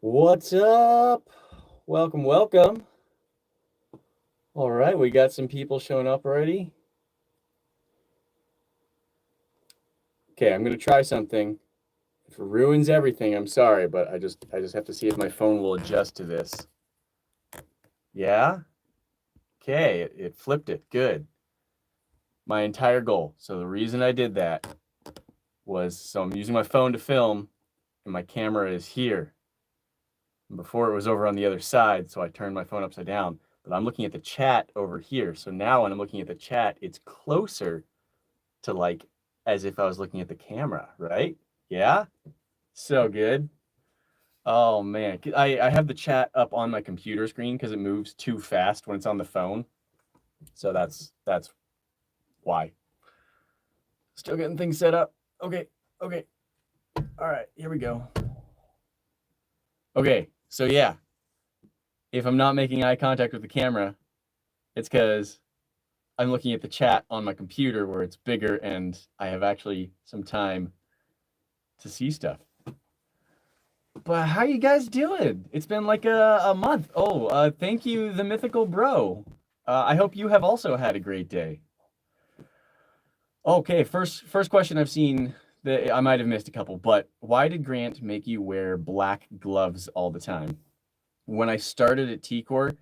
What's up? Welcome, welcome. All right, we got some people showing up already. Okay, I'm gonna try something. If it ruins everything, I'm sorry, but I just have to see if my phone will adjust to this. Yeah? Okay, it flipped it. Good. My entire goal. So the reason I did that was so I'm using my phone to film, and my camera is here. And before it was over on the other side, so I turned my phone upside down. But I'm looking at the chat over here. So now when I'm looking at the chat, it's closer to like as if I was looking at the camera, right? Yeah? So good. Oh man, I have the chat up on my computer screen because it moves too fast when it's on the phone. So that's why. Still getting things set up. Okay. All right, here we go. Okay, so yeah. If I'm not making eye contact with the camera, it's because I'm looking at the chat on my computer where it's bigger and I have actually some time to see stuff. But how you guys doing? It's been like a month. Oh, thank you, the mythical bro. I hope you have also had a great day. Okay, first question I've seen that I might have missed a couple, but why did Grant make you wear black gloves all the time? When I started at T-Core,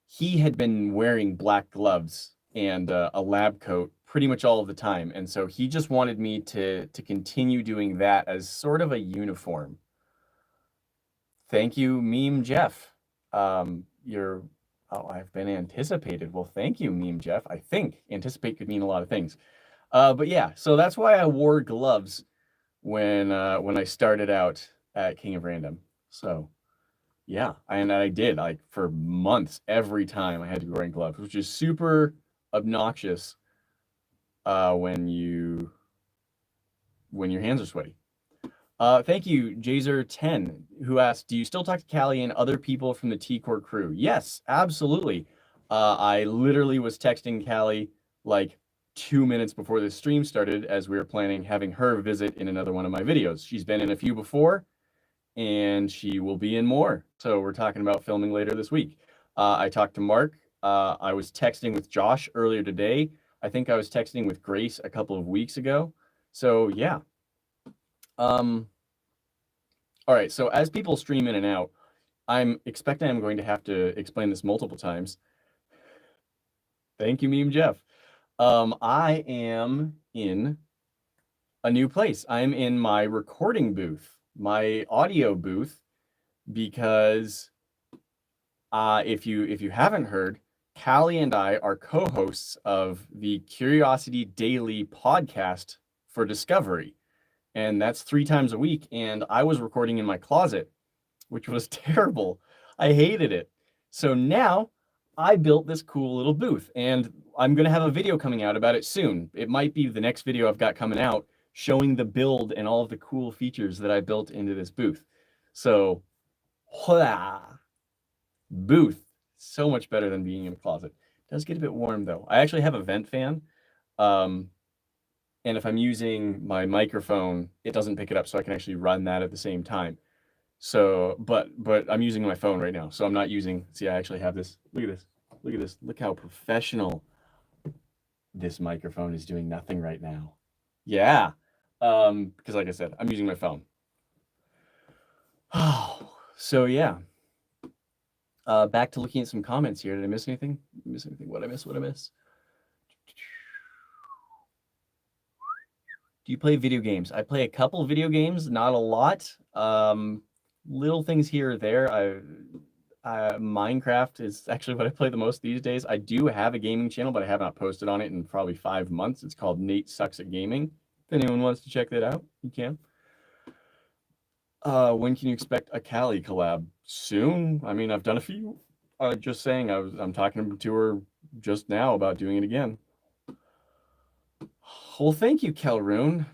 he had been wearing black gloves and a lab coat pretty much all of the time, and so he just wanted me to continue doing that as sort of a uniform. Thank you, Meme Jeff. I've been anticipated. Well, thank you, Meme Jeff. I think anticipate could mean a lot of things. But yeah, so that's why I wore gloves when I started out at King of Random. So yeah, and I did like for months. Every time I had to be wearing gloves, which is super obnoxious when your hands are sweaty. Thank you, Jazer10, who asked, do you still talk to Callie and other people from the T-Core crew? Yes, absolutely. I literally was texting Callie like 2 minutes before the stream started as we were planning having her visit in another one of my videos. She's been in a few before, and she will be in more. So we're talking about filming later this week. I talked to Mark. I was texting with Josh earlier today. I think I was texting with Grace a couple of weeks ago. So yeah. All right, so as people stream in and out, I'm expecting I'm going to have to explain this multiple times. Thank you, Meme Jeff. I am in a new place. I'm in my recording booth, my audio booth, because if you haven't heard, Callie and I are co-hosts of the Curiosity Daily podcast for Discovery. And that's 3 times a week. And I was recording in my closet, which was terrible. I hated it. So now I built this cool little booth, and I'm going to have a video coming out about it soon. It might be the next video I've got coming out showing the build and all of the cool features that I built into this booth. So, voila, booth, so much better than being in a closet. It does get a bit warm though. I actually have a vent fan. And if I'm using my microphone, it doesn't pick it up, so I can actually run that at the same time. So, but I'm using my phone right now, so I'm not using. See, I actually have this. Look at this. Look at this. Look how professional this microphone is. Doing nothing right now. Yeah, because like I said, I'm using my phone. Oh, so yeah. Back to looking at some comments here. Did I miss anything? What I miss? Do you play video games? I play a couple video games, not a lot. Little things here or there. Minecraft is actually what I play the most these days. I do have a gaming channel, but I have not posted on it in probably 5 months. It's called Nate Sucks at Gaming. If anyone wants to check that out, you can. When can you expect a Callie collab? Soon. I mean, I've done a few. Just saying, I'm talking to her just now about doing it again. Well, thank you, Kelroon,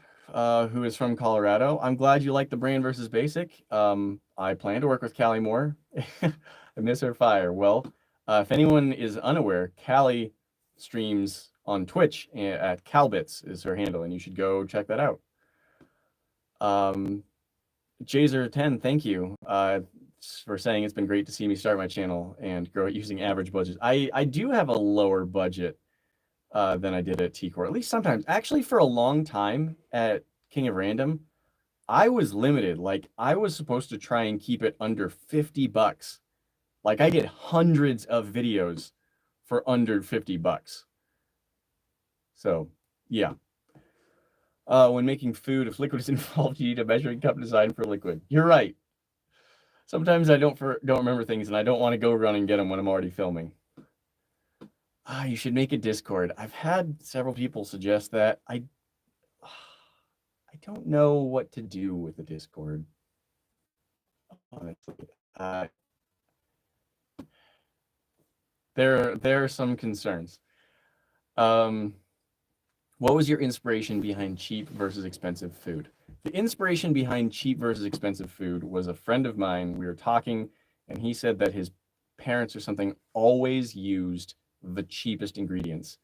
who is from Colorado. I'm glad you like the brand versus basic. I plan to work with Callie more. I miss her fire. Well, if anyone is unaware, Callie streams on Twitch at Calbits is her handle, and you should go check that out. Jazer10, thank you. for saying it's been great to see me start my channel and grow it using average budgets. I do have a lower budget than I did at T-Core, at least sometimes. Actually, for a long time at King of Random, I was limited. Like, I was supposed to try and keep it under $50. Like, I did hundreds of videos for under $50. So, yeah. When making food, if liquid is involved, you need a measuring cup designed for liquid. You're right. Sometimes I don't remember things, and I don't want to go run and get them when I'm already filming. You should make a Discord. I've had several people suggest that. I don't know what to do with the Discord, honestly. There are some concerns. What was your inspiration behind cheap versus expensive food? The inspiration behind cheap versus expensive food was a friend of mine. We were talking, and he said that his parents or something always used the cheapest ingredients.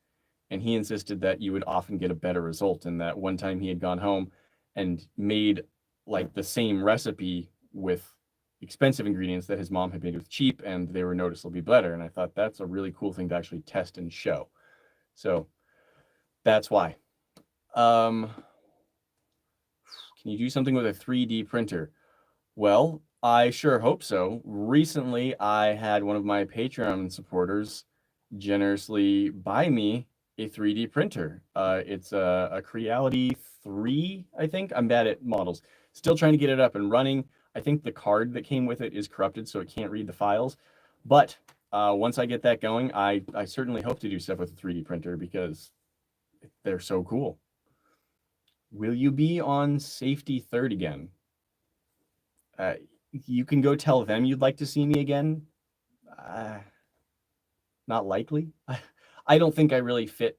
And he insisted that you would often get a better result. And that one time he had gone home and made like the same recipe with expensive ingredients that his mom had made with cheap, and they were noticeably better. And I thought that's a really cool thing to actually test and show. So that's why. Can you do something with a 3D printer? Well, I sure hope so. Recently, I had one of my Patreon supporters generously buy me a 3D printer. It's a Creality 3, I think. I'm bad at models. Still trying to get it up and running. I think the card that came with it is corrupted, so it can't read the files. But once I get that going, I certainly hope to do stuff with a 3D printer because they're so cool. Will you be on Safety Third again? You can go tell them you'd like to see me again. Not likely. I don't think I really fit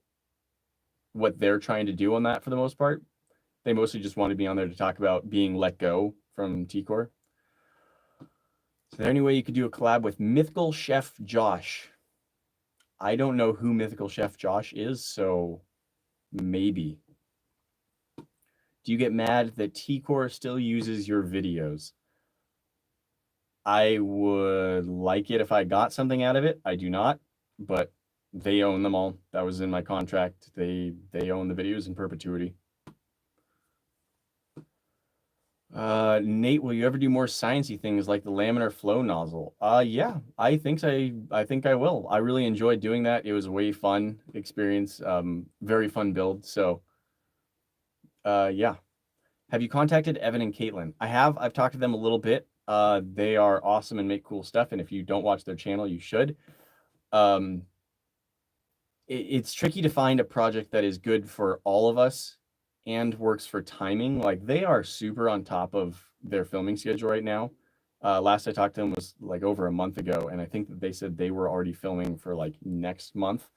what they're trying to do on that for the most part. They mostly just wanted me on there to talk about being let go from T-Core. Is there any way you could do a collab with Mythical Chef Josh? I don't know who Mythical Chef Josh is, so maybe. Do you get mad that T-Core still uses your videos? I would like it if I got something out of it. I do not, but they own them all. That was in my contract. They own the videos in perpetuity. Nate, will you ever do more sciencey things like the laminar flow nozzle? Yeah, I think I will. I really enjoyed doing that. It was a way fun experience. Very fun build. So, yeah. Have you contacted Evan and Caitlin? I have. I've talked to them a little bit. They are awesome and make cool stuff. And if you don't watch their channel, you should. It's tricky to find a project that is good for all of us and works for timing. Like, they are super on top of their filming schedule right now. Last I talked to them was like over a month ago, and I think that they said they were already filming for like next month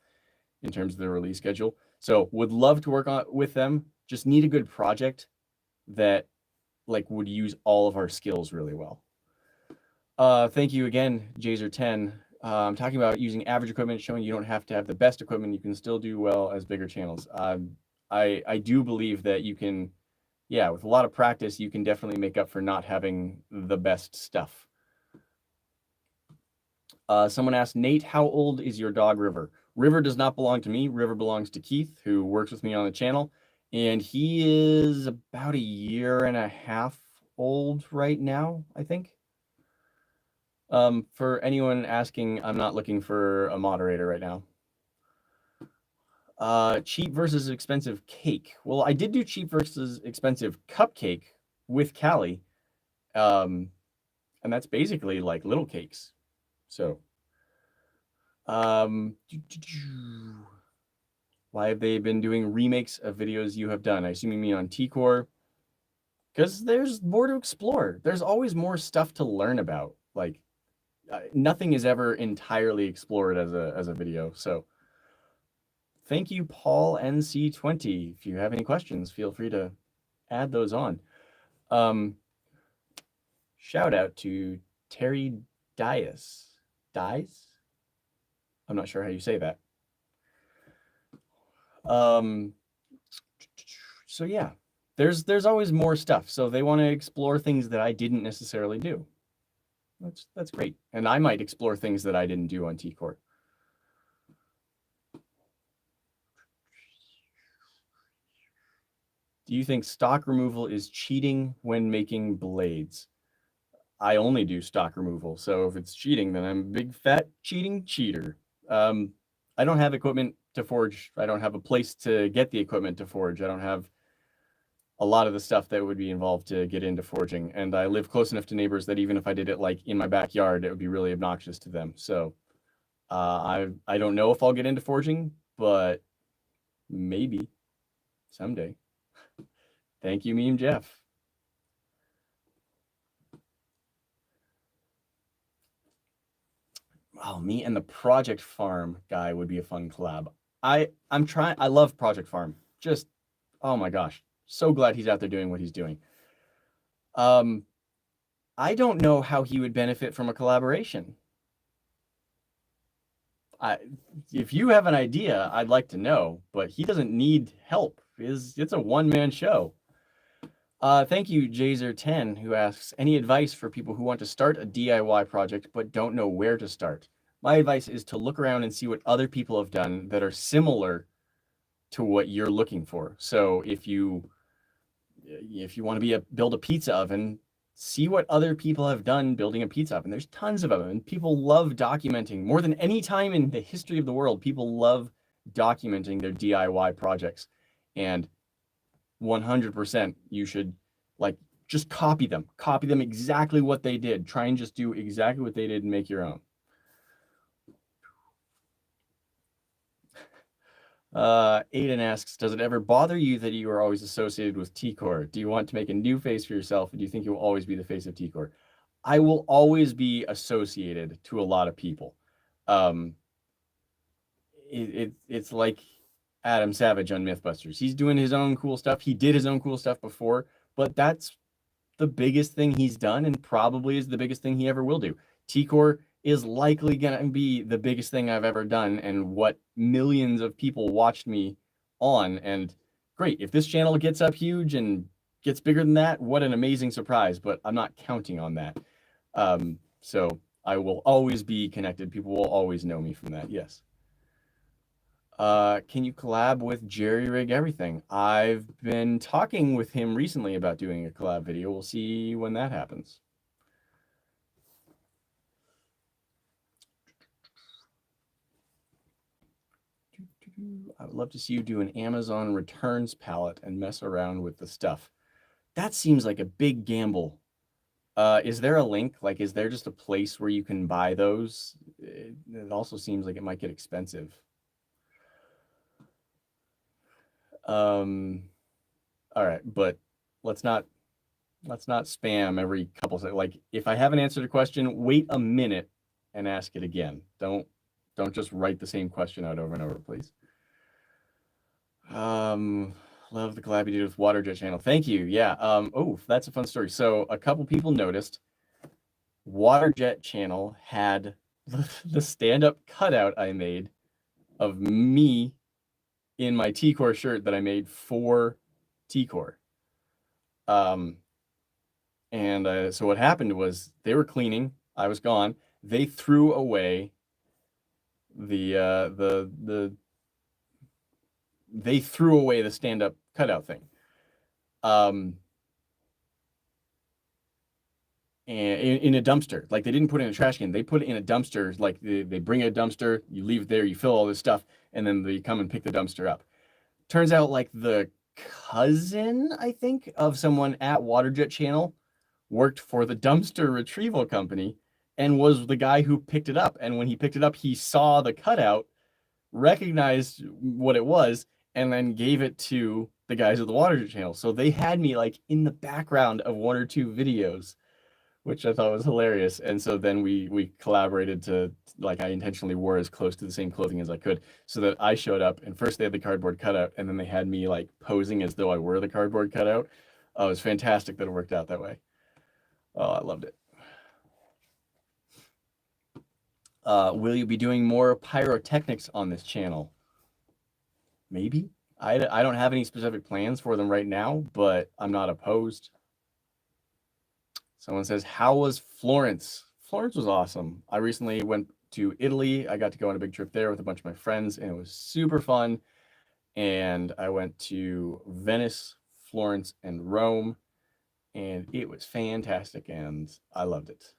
in terms of their release schedule. So would love to work with them. Just need a good project that like would use all of our skills really well. Thank you again, Jazer10. I'm talking about using average equipment, showing you don't have to have the best equipment. You can still do well as bigger channels. I do believe that you can, yeah, with a lot of practice, you can definitely make up for not having the best stuff. Someone asked, Nate, how old is your dog, River? River does not belong to me. River belongs to Keith, who works with me on the channel. And he is about 1.5 years old right now, I think. For anyone asking, I'm not looking for a moderator right now. Cheap versus expensive cake. Well, I did do cheap versus expensive cupcake with Callie. And that's basically like little cakes. So, why have they been doing remakes of videos you have done? I assume you mean on T-Core. Because there's more to explore. There's always more stuff to learn about. Like, nothing is ever entirely explored as a video. So, thank you, Paul NC20. If you have any questions, feel free to add those on. Shout out to Terry Dias. Dies? I'm not sure how you say that. So yeah, there's always more stuff. So they want to explore things that I didn't necessarily do. That's great. And I might explore things that I didn't do on T-Core. Do you think stock removal is cheating when making blades? I only do stock removal, so if it's cheating, then I'm a big fat cheating cheater. I don't have equipment to forge. I don't have a place to get the equipment to forge. I don't have a lot of the stuff that would be involved to get into forging, and I live close enough to neighbors that even if I did it like in my backyard, it would be really obnoxious to them. So I don't know if I'll get into forging, but maybe someday. Thank you, Meme Jeff. Oh, me and the Project Farm guy would be a fun collab. I'm trying. I love Project Farm. Just, oh my gosh, so glad he's out there doing what he's doing. I don't know how he would benefit from a collaboration. If you have an idea, I'd like to know, but he doesn't need help. It's a one-man show. Thank you, Jazer10, who asks, any advice for people who want to start a DIY project but don't know where to start? My advice is to look around and see what other people have done that are similar to what you're looking for. So if you want to build a pizza oven, see what other people have done building a pizza oven. There's tons of them, and people love documenting more than any time in the history of the world. People love documenting their DIY projects, and 100% you should just copy them exactly what they did. Try and just do exactly what they did and make your own. Aiden asks, does it ever bother you that you are always associated with T-Core? Do you want to make a new face for yourself? And do you think you will always be the face of T-Core? I will always be associated to a lot of people. It's like Adam Savage on Mythbusters. He's doing his own cool stuff. He did his own cool stuff before, but that's the biggest thing he's done and probably is the biggest thing he ever will do. T-Core is likely going to be the biggest thing I've ever done and what millions of people watched me on. And great, if this channel gets up huge and gets bigger than that, what an amazing surprise, but I'm not counting on that. So I will always be connected. People will always know me from that, yes. Can you collab with Jerry Rig Everything? I've been talking with him recently about doing a collab video. We'll see when that happens. I would love to see you do an Amazon returns palette and mess around with the stuff. That seems like a big gamble. Is there a link? Like, is there just a place where you can buy those? It also seems like it might get expensive. All right, but let's not spam every couple seconds. Like, if I haven't answered a question, wait a minute and ask it again. Don't just write the same question out over and over, please. Love the collab you did with Waterjet channel. Thank you. Yeah. Oh, that's a fun story. So a couple people noticed Waterjet channel had the stand-up cutout I made of me in my T-Core shirt that I made for T-Core. So what happened was they were cleaning. I was gone. They threw away they threw away the stand-up cutout thing. And in a dumpster. Like, they didn't put it in a trash can. They put it in a dumpster. Like, they bring a dumpster, you leave it there, you fill all this stuff, and then they come and pick the dumpster up. Turns out, like, the cousin, I think, of someone at Waterjet Channel worked for the dumpster retrieval company and was the guy who picked it up. And when he picked it up, he saw the cutout, recognized what it was, and then gave it to the guys at the Waterjet Channel. So they had me, like, in the background of one or two videos, which I thought was hilarious. And so then we collaborated to, like, I intentionally wore as close to the same clothing as I could so that I showed up, and first they had the cardboard cutout, and then they had me, like, posing as though I were the cardboard cutout. It was fantastic that it worked out that way. Oh, I loved it. Will you be doing more pyrotechnics on this channel? Maybe. I don't have any specific plans for them right now, but I'm not opposed. Someone says, how was Florence? Florence was awesome. I recently went to Italy. I got to go on a big trip there with a bunch of my friends, and it was super fun. And I went to Venice, Florence, and Rome, and it was fantastic, and I loved it.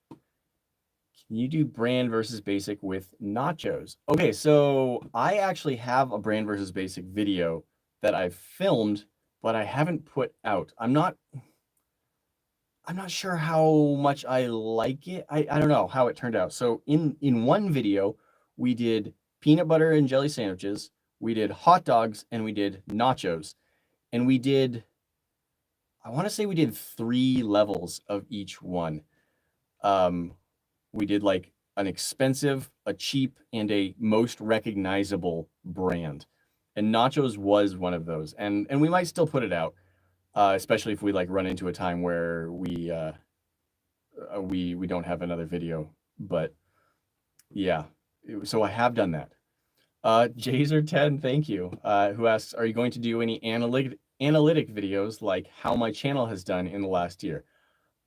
Can you do brand versus basic with nachos? Okay, so I actually have a brand versus basic video that I've filmed, but I haven't put out. I'm not sure how much I like it. I don't know how it turned out. So in one video, we did peanut butter and jelly sandwiches, we did hot dogs, and we did nachos. And we did, I want to say we did 3 levels of each one. We did like an expensive, a cheap, and a most recognizable brand. And nachos was one of those. And we might still put it out. Especially if we like run into a time where we don't have another video. But yeah, so I have done that. Jazer10, thank you. Who asks, are you going to do any analytic videos like how my channel has done in the last year?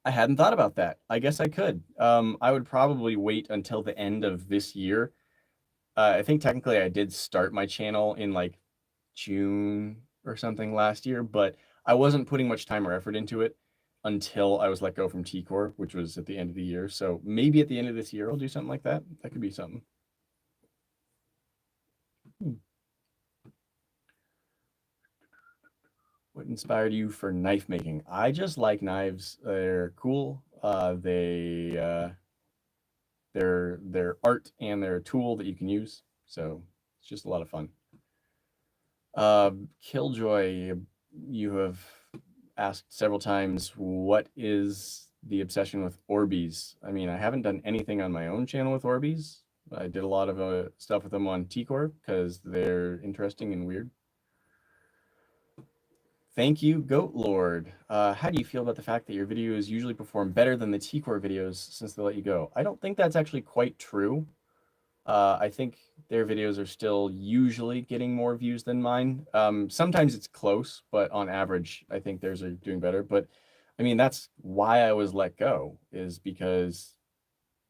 I hadn't thought about that. I guess I could. I would probably wait until the end of this year. I think technically I did start my channel in like June or something last year, but I wasn't putting much time or effort into it until I was let go from T-Core, which was at the end of the year. So maybe at the end of this year, I'll do something like that. That could be something. What inspired you for knife making? I just like knives. They're cool. They're art and they're a tool that you can use. So it's just a lot of fun. Killjoy, you have asked several times, what is the obsession with Orbeez? I mean, I haven't done anything on my own channel with Orbeez. I did a lot of stuff with them on T-Core because they're interesting and weird. Thank you, Goat Lord. How do you feel about the fact that your videos usually perform better than the T-Core videos since they let you go? I don't think that's actually quite true. I think their videos are still usually getting more views than mine. Sometimes it's close, but on average, I think theirs are doing better. But I mean, that's why I was let go, is because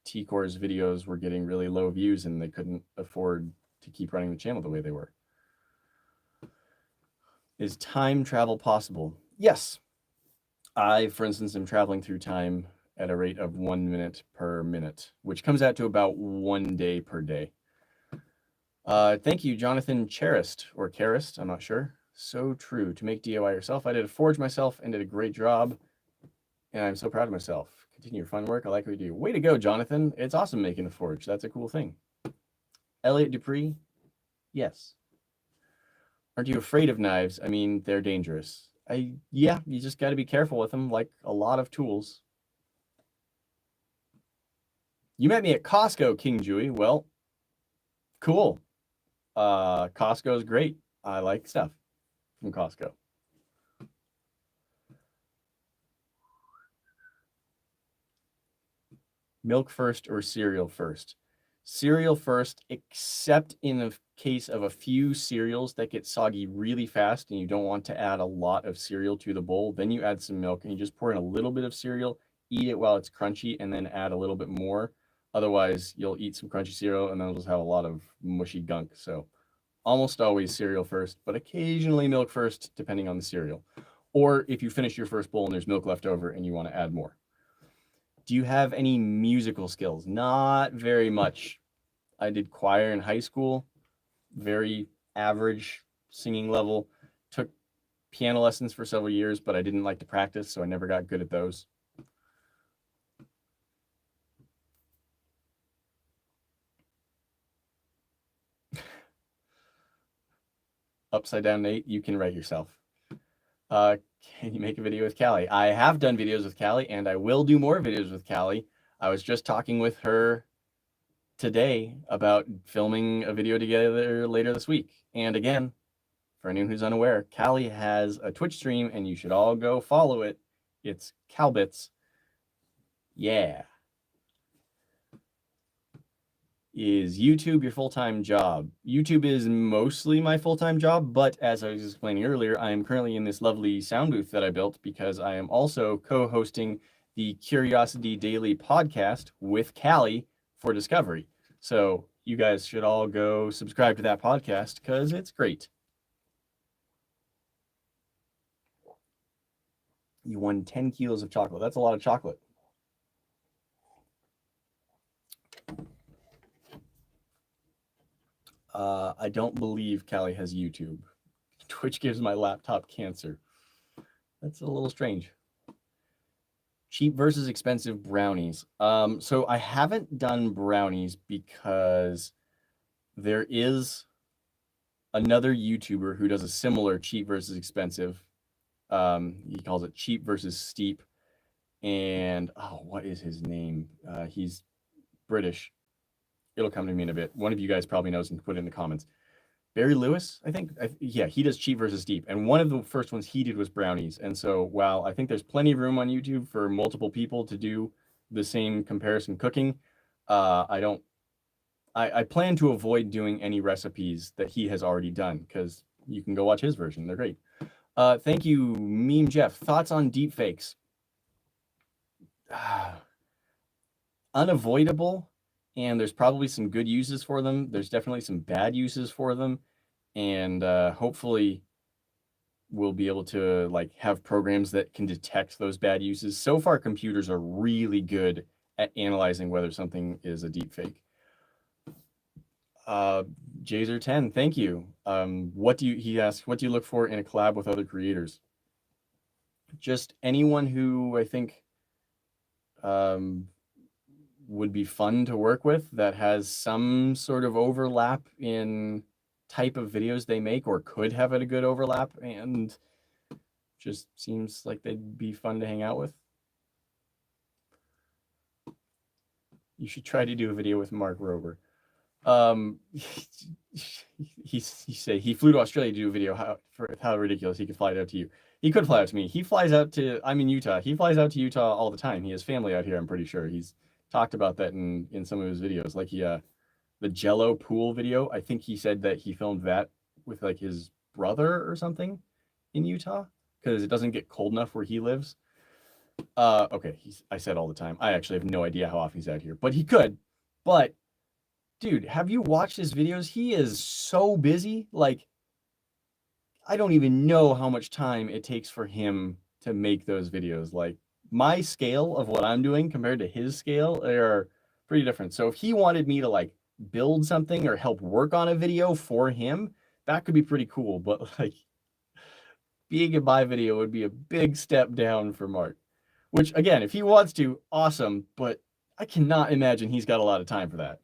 T-Core's videos were getting really low views and they couldn't afford to keep running the channel the way they were. Is time travel possible? Yes. I, for instance, am traveling through time at a rate of 1 minute per minute, which comes out to about 1 day per day. Thank you, Jonathan Charist, or Carist, I'm not sure. So true. To make DIY yourself, I did a forge myself and did a great job, and I'm so proud of myself. Continue your fun work. I like what you do. Way to go, Jonathan. It's awesome making a forge. That's a cool thing. Elliot Dupree, yes. Aren't you afraid of knives? I mean, they're dangerous. Yeah, you just got to be careful with them, like a lot of tools. You met me at Costco, King Jewy. Well, cool. Costco is great. I like stuff from Costco. Milk first or cereal first? Cereal first, except in the case of a few cereals that get soggy really fast and you don't want to add a lot of cereal to the bowl. Then you add some milk and you just pour in a little bit of cereal, eat it while it's crunchy, and then add a little bit more. Otherwise, you'll eat some crunchy cereal and then it'll just have a lot of mushy gunk. So almost always cereal first, but occasionally milk first, depending on the cereal. Or if you finish your first bowl and there's milk left over and you want to add more. Do you have any musical skills? Not very much. I did choir in high school, very average singing level. Took piano lessons for several years, but I didn't like to practice, so I never got good at those. Upside down Nate, you can write yourself. Can you make a video with Callie? I have done videos with Callie, and I will do more videos with Callie. I was just talking with her today about filming a video together later this week. And again, for anyone who's unaware, Callie has a Twitch stream, and you should all go follow it. It's Calbits. Yeah. Is YouTube your full-time job? YouTube is mostly my full-time job, but as I was explaining earlier, I am currently in this lovely sound booth that I built because I am also co-hosting the Curiosity Daily podcast with Callie for Discovery. So you guys should all go subscribe to that podcast because it's great. You won 10 kilos of chocolate. That's a lot of chocolate. I don't believe Callie has YouTube. Twitch gives my laptop cancer. That's a little strange. Cheap versus expensive brownies. So I haven't done brownies because there is another YouTuber who does a similar cheap versus expensive. He calls it cheap versus steep. And what is his name? He's British. It'll come to me in a bit. One of you guys probably knows and put it in the comments. Barry Lewis, I think. Yeah, he does cheap versus steep. And one of the first ones he did was brownies. And so while I think there's plenty of room on YouTube for multiple people to do the same comparison cooking, I plan to avoid doing any recipes that he has already done because you can go watch his version. They're great. Thank you, Meme Jeff. Thoughts on deepfakes? Unavoidable. And there's probably some good uses for them. There's definitely some bad uses for them. And hopefully we'll be able to like have programs that can detect those bad uses. So far, computers are really good at analyzing whether something is a deep fake. Jazer10, thank you. He asked, what do you look for in a collab with other creators? Just anyone who I think would be fun to work with that has some sort of overlap in type of videos they make or could have a good overlap and just seems like they'd be fun to hang out with. You should try to do a video with Mark Rober. He flew to Australia to do a video how ridiculous he could fly it out to you. He could fly out to me. He flies out to, I'm in Utah. He flies out to Utah all the time. He has family out here, I'm pretty sure. He's talked about that in some of his videos. Like the Jello pool video, I think he said that he filmed that with like his brother or something in Utah because it doesn't get cold enough where he lives. Okay, I said all the time. I actually have no idea how often he's out here, but he could. But dude, have you watched his videos? He is so busy. Like, I don't even know how much time it takes for him to make those videos. Like, my scale of what I'm doing compared to his scale, they are pretty different. So if he wanted me to like build something or help work on a video for him, that could be pretty cool. But like being in my video would be a big step down for Mark, which again, if he wants to, awesome. But I cannot imagine he's got a lot of time for that.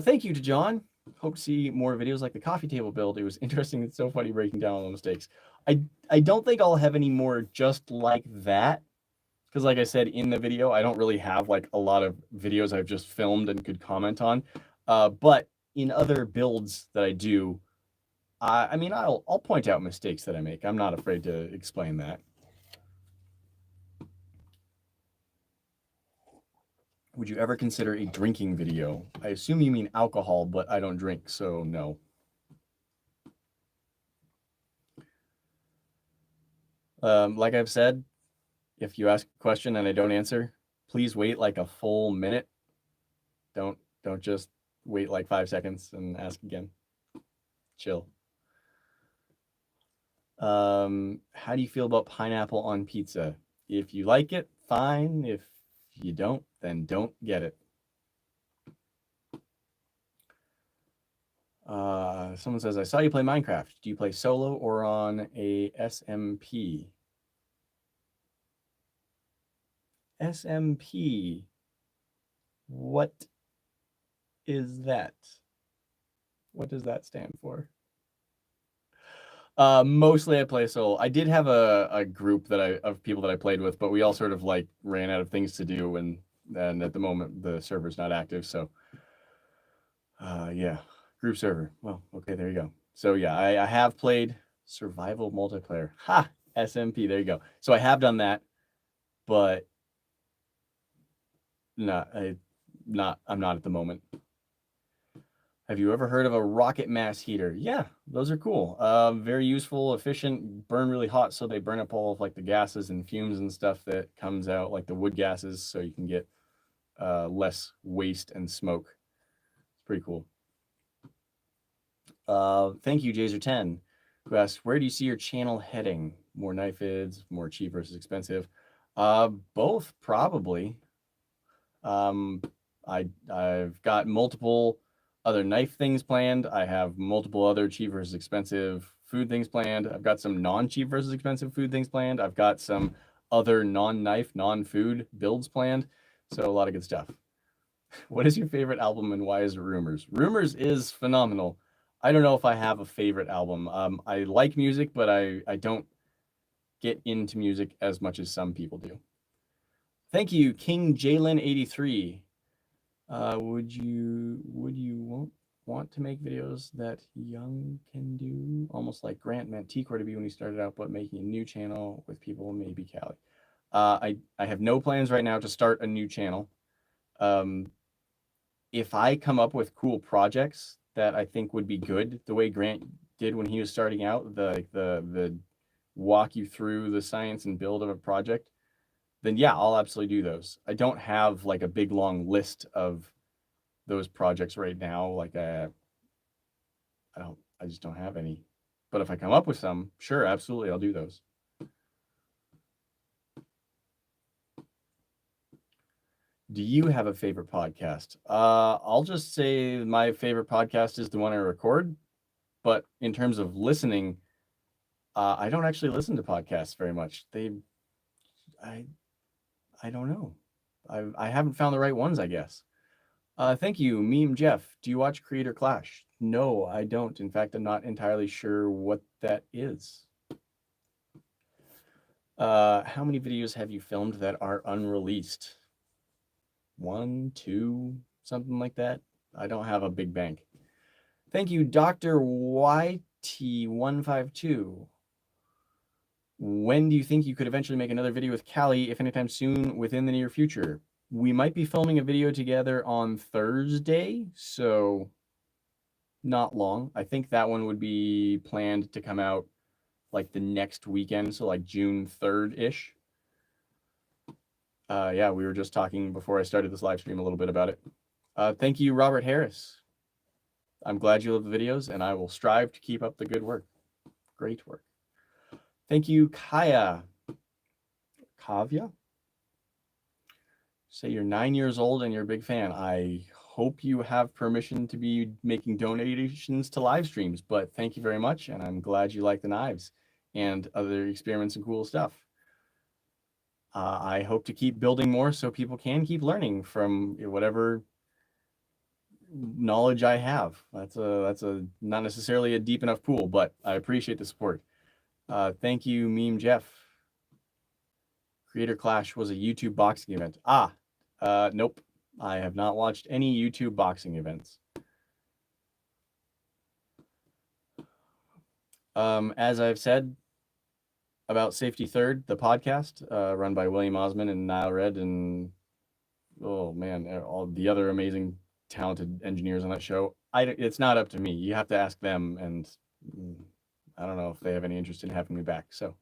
Thank you to John. Hope to see more videos like the coffee table build. It was interesting. It's so funny breaking down all the mistakes. I don't think I'll have any more just like that. Because like I said in the video, I don't really have like a lot of videos I've just filmed and could comment on. But in other builds that I do, I mean, I'll point out mistakes that I make. I'm not afraid to explain that. Would you ever consider a drinking video? I assume you mean alcohol, but I don't drink, so no. Like I've said, if you ask a question and I don't answer, please wait like a full minute. Don't just wait like 5 seconds and ask again. Chill. How do you feel about pineapple on pizza? If you like it, fine. If you don't, then don't get it. Someone says, I saw you play Minecraft. Do you play solo or on a SMP? SMP. What is that? What does that stand for? Mostly I play solo. I did have a group of people that I played with, but we all sort of like ran out of things to do and at the moment the server's not active. So yeah, group server. Well, okay, there you go. So yeah, I have played survival multiplayer. Ha! SMP, there you go. So I have done that, but I'm not at the moment. Have you ever heard of a rocket mass heater? Yeah, those are cool. Very useful, efficient, burn really hot, so they burn up all of like the gases and fumes and stuff that comes out, like the wood gases, so you can get less waste and smoke. It's pretty cool. Thank you, Jazer10, who asked, where do you see your channel heading? More knife vids, more cheap versus expensive? Both, probably. I've got multiple other knife things planned. I have multiple other cheap versus expensive food things planned. I've got some non-cheap versus expensive food things planned. I've got some other non-knife, non-food builds planned. So a lot of good stuff. What is your favorite album and why is it Rumors? Rumors is phenomenal. I don't know if I have a favorite album. I like music, but I don't get into music as much as some people do. Thank you, King Jalen83. Would you want to make videos that young can do? Almost like Grant meant T-Core to be when he started out, but making a new channel with people, maybe Callie. I have no plans right now to start a new channel. If I come up with cool projects that I think would be good, the way Grant did when he was starting out, the walk you through the science and build of a project, then yeah, I'll absolutely do those. I don't have like a big long list of those projects right now. Like I just don't have any. But if I come up with some, sure, absolutely, I'll do those. Do you have a favorite podcast? I'll just say my favorite podcast is the one I record. But in terms of listening, I don't actually listen to podcasts very much. I don't know. I haven't found the right ones, I guess. Thank you, Meme Jeff. Do you watch Creator Clash? No, I don't. In fact, I'm not entirely sure what that is. How many videos have you filmed that are unreleased? 1, 2, something like that. I don't have a big bank. Thank you, Dr. YT152. When do you think you could eventually make another video with Callie, if anytime soon, within the near future? We might be filming a video together on Thursday, so not long. I think that one would be planned to come out like the next weekend, so like June 3rd-ish. Yeah, we were just talking before I started this live stream a little bit about it. Thank you, Robert Harris. I'm glad you love the videos, and I will strive to keep up the good work. Great work. Thank you, Kavya. Say you're 9 years old and you're a big fan. I hope you have permission to be making donations to live streams, but thank you very much, and I'm glad you like the knives and other experiments and cool stuff. I hope to keep building more so people can keep learning from whatever knowledge I have. That's a not necessarily a deep enough pool, but I appreciate the support. Thank you, Meme Jeff. Creator Clash was a YouTube boxing event. Nope. I have not watched any YouTube boxing events. As I've said about Safety Third, the podcast run by William Osman and Niall Red and, oh man, all the other amazing, talented engineers on that show. It's not up to me. You have to ask them, and I don't know if they have any interest in having me back. So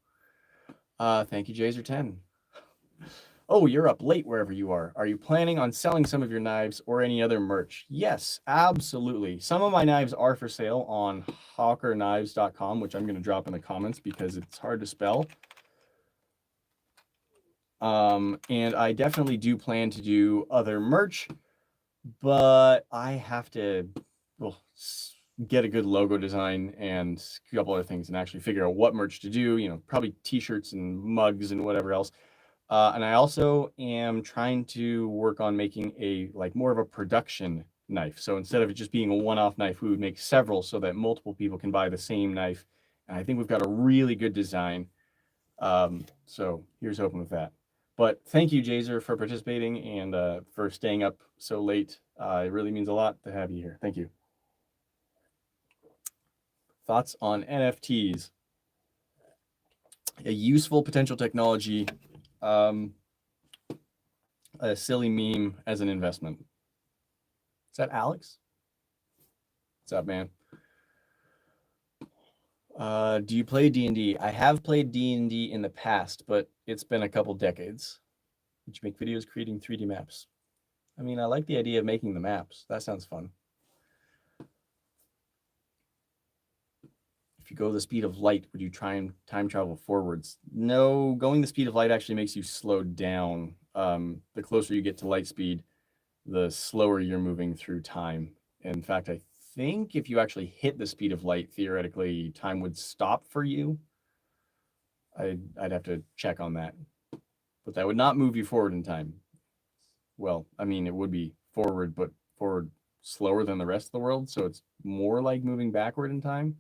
thank you, Jazer10. Oh, you're up late wherever you are. Are you planning on selling some of your knives or any other merch? Yes, absolutely. Some of my knives are for sale on hawkerknives.com, which I'm going to drop in the comments because it's hard to spell. And I definitely do plan to do other merch, but I have to get a good logo design and a couple other things and actually figure out what merch to do, you know, probably t-shirts and mugs and whatever else. And I also am trying to work on making a more of a production knife. So instead of it just being a one-off knife, we would make several so that multiple people can buy the same knife. And I think we've got a really good design. So here's hoping with that. But thank you, Jazer, for participating and for staying up so late. It really means a lot to have you here. Thank you. Thoughts on NFTs? A useful potential technology. A silly meme as an investment. Is that Alex? What's up, man? Do you play D&D? I have played D&D in the past, but it's been a couple decades. Would you make videos creating 3D maps? I mean, I like the idea of making the maps. That sounds fun. If you go the speed of light, would you try and time travel forwards? No, going the speed of light actually makes you slow down. The closer you get to light speed, the slower you're moving through time. In fact, I think if you actually hit the speed of light, theoretically, time would stop for you. I'd have to check on that. But that would not move you forward in time. Well, I mean, it would be forward, but forward slower than the rest of the world. So it's more like moving backward in time.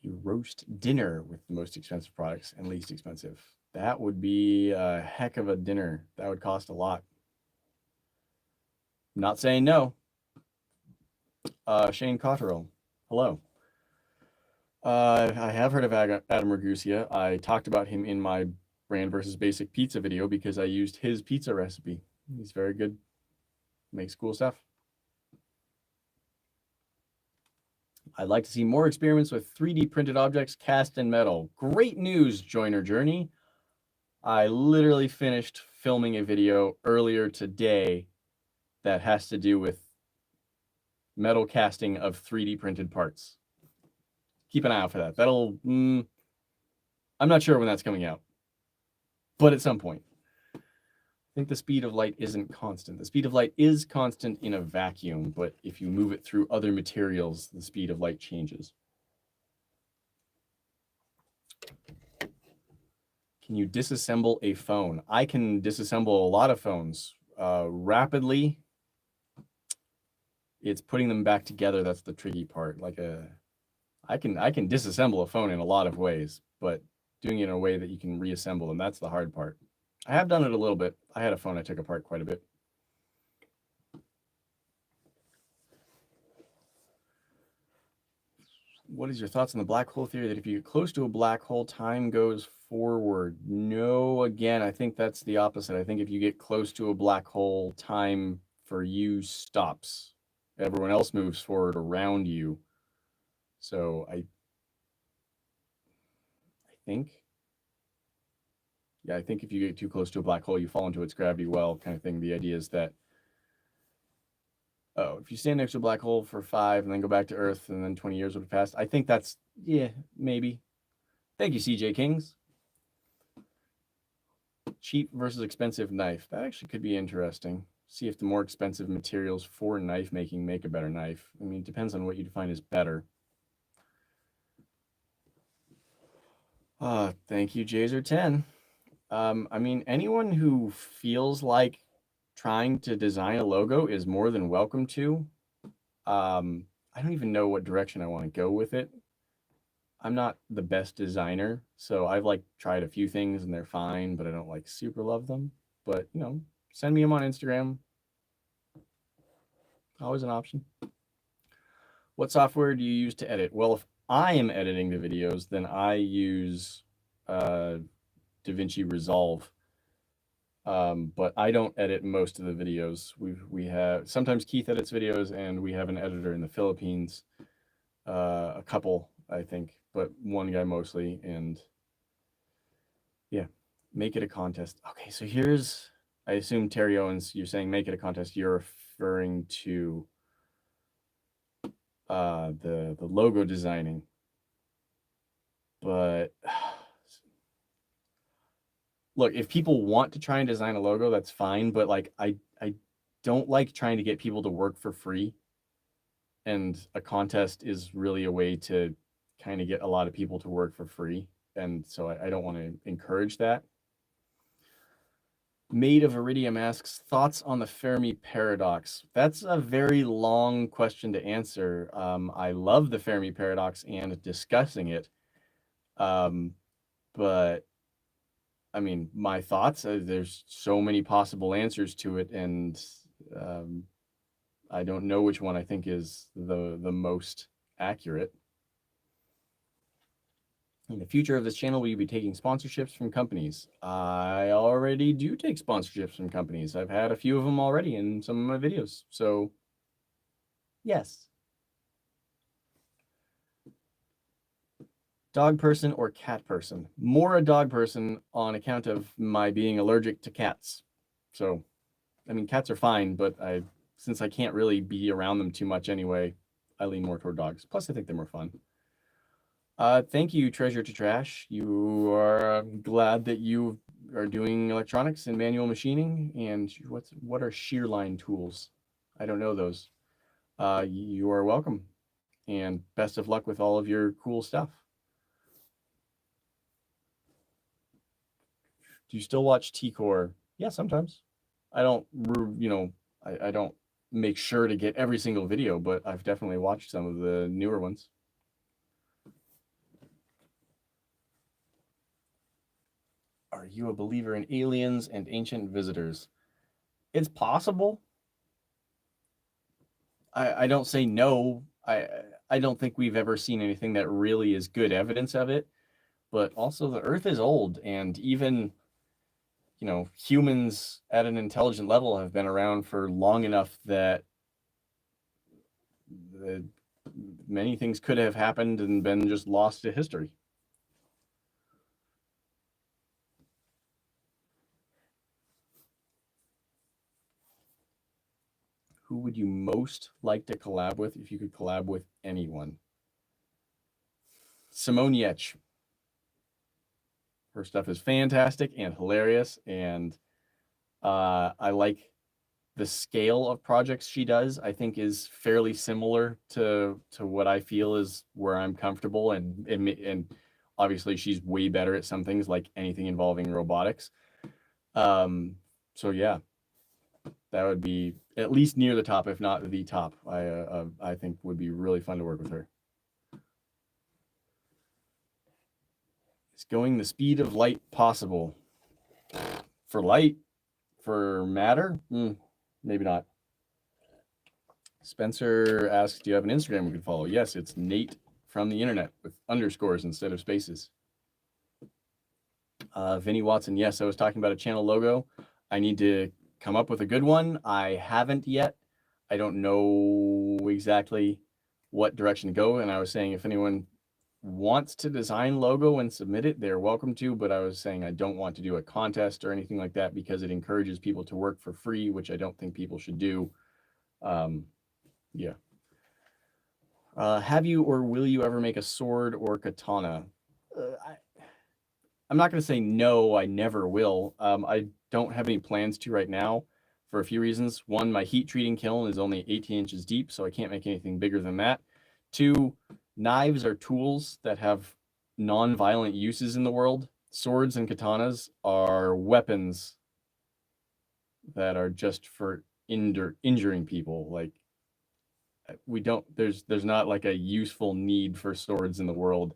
You roast dinner with the most expensive products and least expensive. That would be a heck of a dinner. That would cost a lot. I'm not saying no. Shane Cotterill, hello. I have heard of Adam Ragusa. I talked about him in my brand versus basic pizza video because I used his pizza recipe. He's very good. Makes cool stuff. I'd like to see more experiments with 3D printed objects cast in metal. Great news, Joiner Journey. I literally finished filming a video earlier today that has to do with metal casting of 3D printed parts. Keep an eye out for that. That'll, I'm not sure when that's coming out, but at some point. I think the speed of light isn't constant. The speed of light is constant in a vacuum, but if you move it through other materials, the speed of light changes. Can you disassemble a phone? I can disassemble a lot of phones rapidly. It's putting them back together that's the tricky part. I can disassemble a phone in a lot of ways, but doing it in a way that you can reassemble them, that's the hard part. I have done it a little bit. I had a phone I took apart quite a bit. What is your thoughts on the black hole theory that if you get close to a black hole, time goes forward? No, again, I think that's the opposite. I think if you get close to a black hole, time for you stops. Everyone else moves forward around you. So I think if you get too close to a black hole, you fall into its gravity well kind of thing. The idea is that, if you stand next to a black hole for 5 and then go back to Earth and then 20 years would have passed, I think that's, yeah, maybe. Thank you, CJ Kings. Cheap versus expensive knife. That actually could be interesting. See if the more expensive materials for knife making make a better knife. I mean, it depends on what you define as better. Thank you, Jazer10. I mean, anyone who feels like trying to design a logo is more than welcome to. I don't even know what direction I want to go with it. I'm not the best designer, so I've tried a few things and they're fine, but I don't super love them. But send me them on Instagram. Always an option. What software do you use to edit? Well, if I am editing the videos, then I use DaVinci Resolve. But I don't edit most of the videos. We have sometimes Keith edits videos, and we have an editor in the Philippines, a couple, I think, but one guy mostly. And yeah, make it a contest. Okay, so here's, I assume Terry Owens, you're saying make it a contest. You're referring to the logo designing, but. Look, if people want to try and design a logo, that's fine. But I don't like trying to get people to work for free. And a contest is really a way to kind of get a lot of people to work for free. And so I don't want to encourage that. Maid of Iridium asks, thoughts on the Fermi paradox? That's a very long question to answer. I love the Fermi paradox and discussing it. But I mean, my thoughts, there's so many possible answers to it, and I don't know which one I think is the most accurate. In the future of this channel, will you be taking sponsorships from companies? I already already do take sponsorships from companies. I've had a few of them already in some of my videos. So, yes. Dog person or cat person? More a dog person on account of my being allergic to cats. So, I mean, cats are fine, but since I can't really be around them too much anyway, I lean more toward dogs. Plus, I think they're more fun. Thank you, Treasure to Trash. You are glad that you are doing electronics and manual machining. And what are shear line tools? I don't know those. You are welcome. And best of luck with all of your cool stuff. Do you still watch T-Core? Yeah, sometimes. I don't, I don't make sure to get every single video, but I've definitely watched some of the newer ones. Are you a believer in aliens and ancient visitors? It's possible. I don't say no. I don't think we've ever seen anything that really is good evidence of it. But also the Earth is old, and even, humans at an intelligent level have been around for long enough that many things could have happened and been just lost to history. Who would you most like to collab with if you could collab with anyone? Simone Yetch. Her stuff is fantastic and hilarious, and I like the scale of projects she does. I think is fairly similar to what I feel is where I'm comfortable, and obviously she's way better at some things, like anything involving robotics. So yeah, that would be at least near the top, if not the top. I think would be really fun to work with her. Is going the speed of light possible? For light? For matter? Maybe not. Spencer asks, do you have an Instagram we could follow? Yes, it's Nate from the internet with underscores instead of spaces. Vinny Watson, yes, I was talking about a channel logo. I need to come up with a good one. I haven't yet. I don't know exactly what direction to go. And I was saying if anyone wants to design logo and submit it, they're welcome to. But I was saying I don't want to do a contest or anything like that because it encourages people to work for free, which I don't think people should do. Yeah. Have you or will you ever make a sword or katana? I'm not going to say no, I never will. I don't have any plans to right now for a few reasons. One, my heat treating kiln is only 18 inches deep, so I can't make anything bigger than that. Two, knives are tools that have non-violent uses in the world. Swords and katanas are weapons that are just for injuring people. Like, there's not like a useful need for swords in the world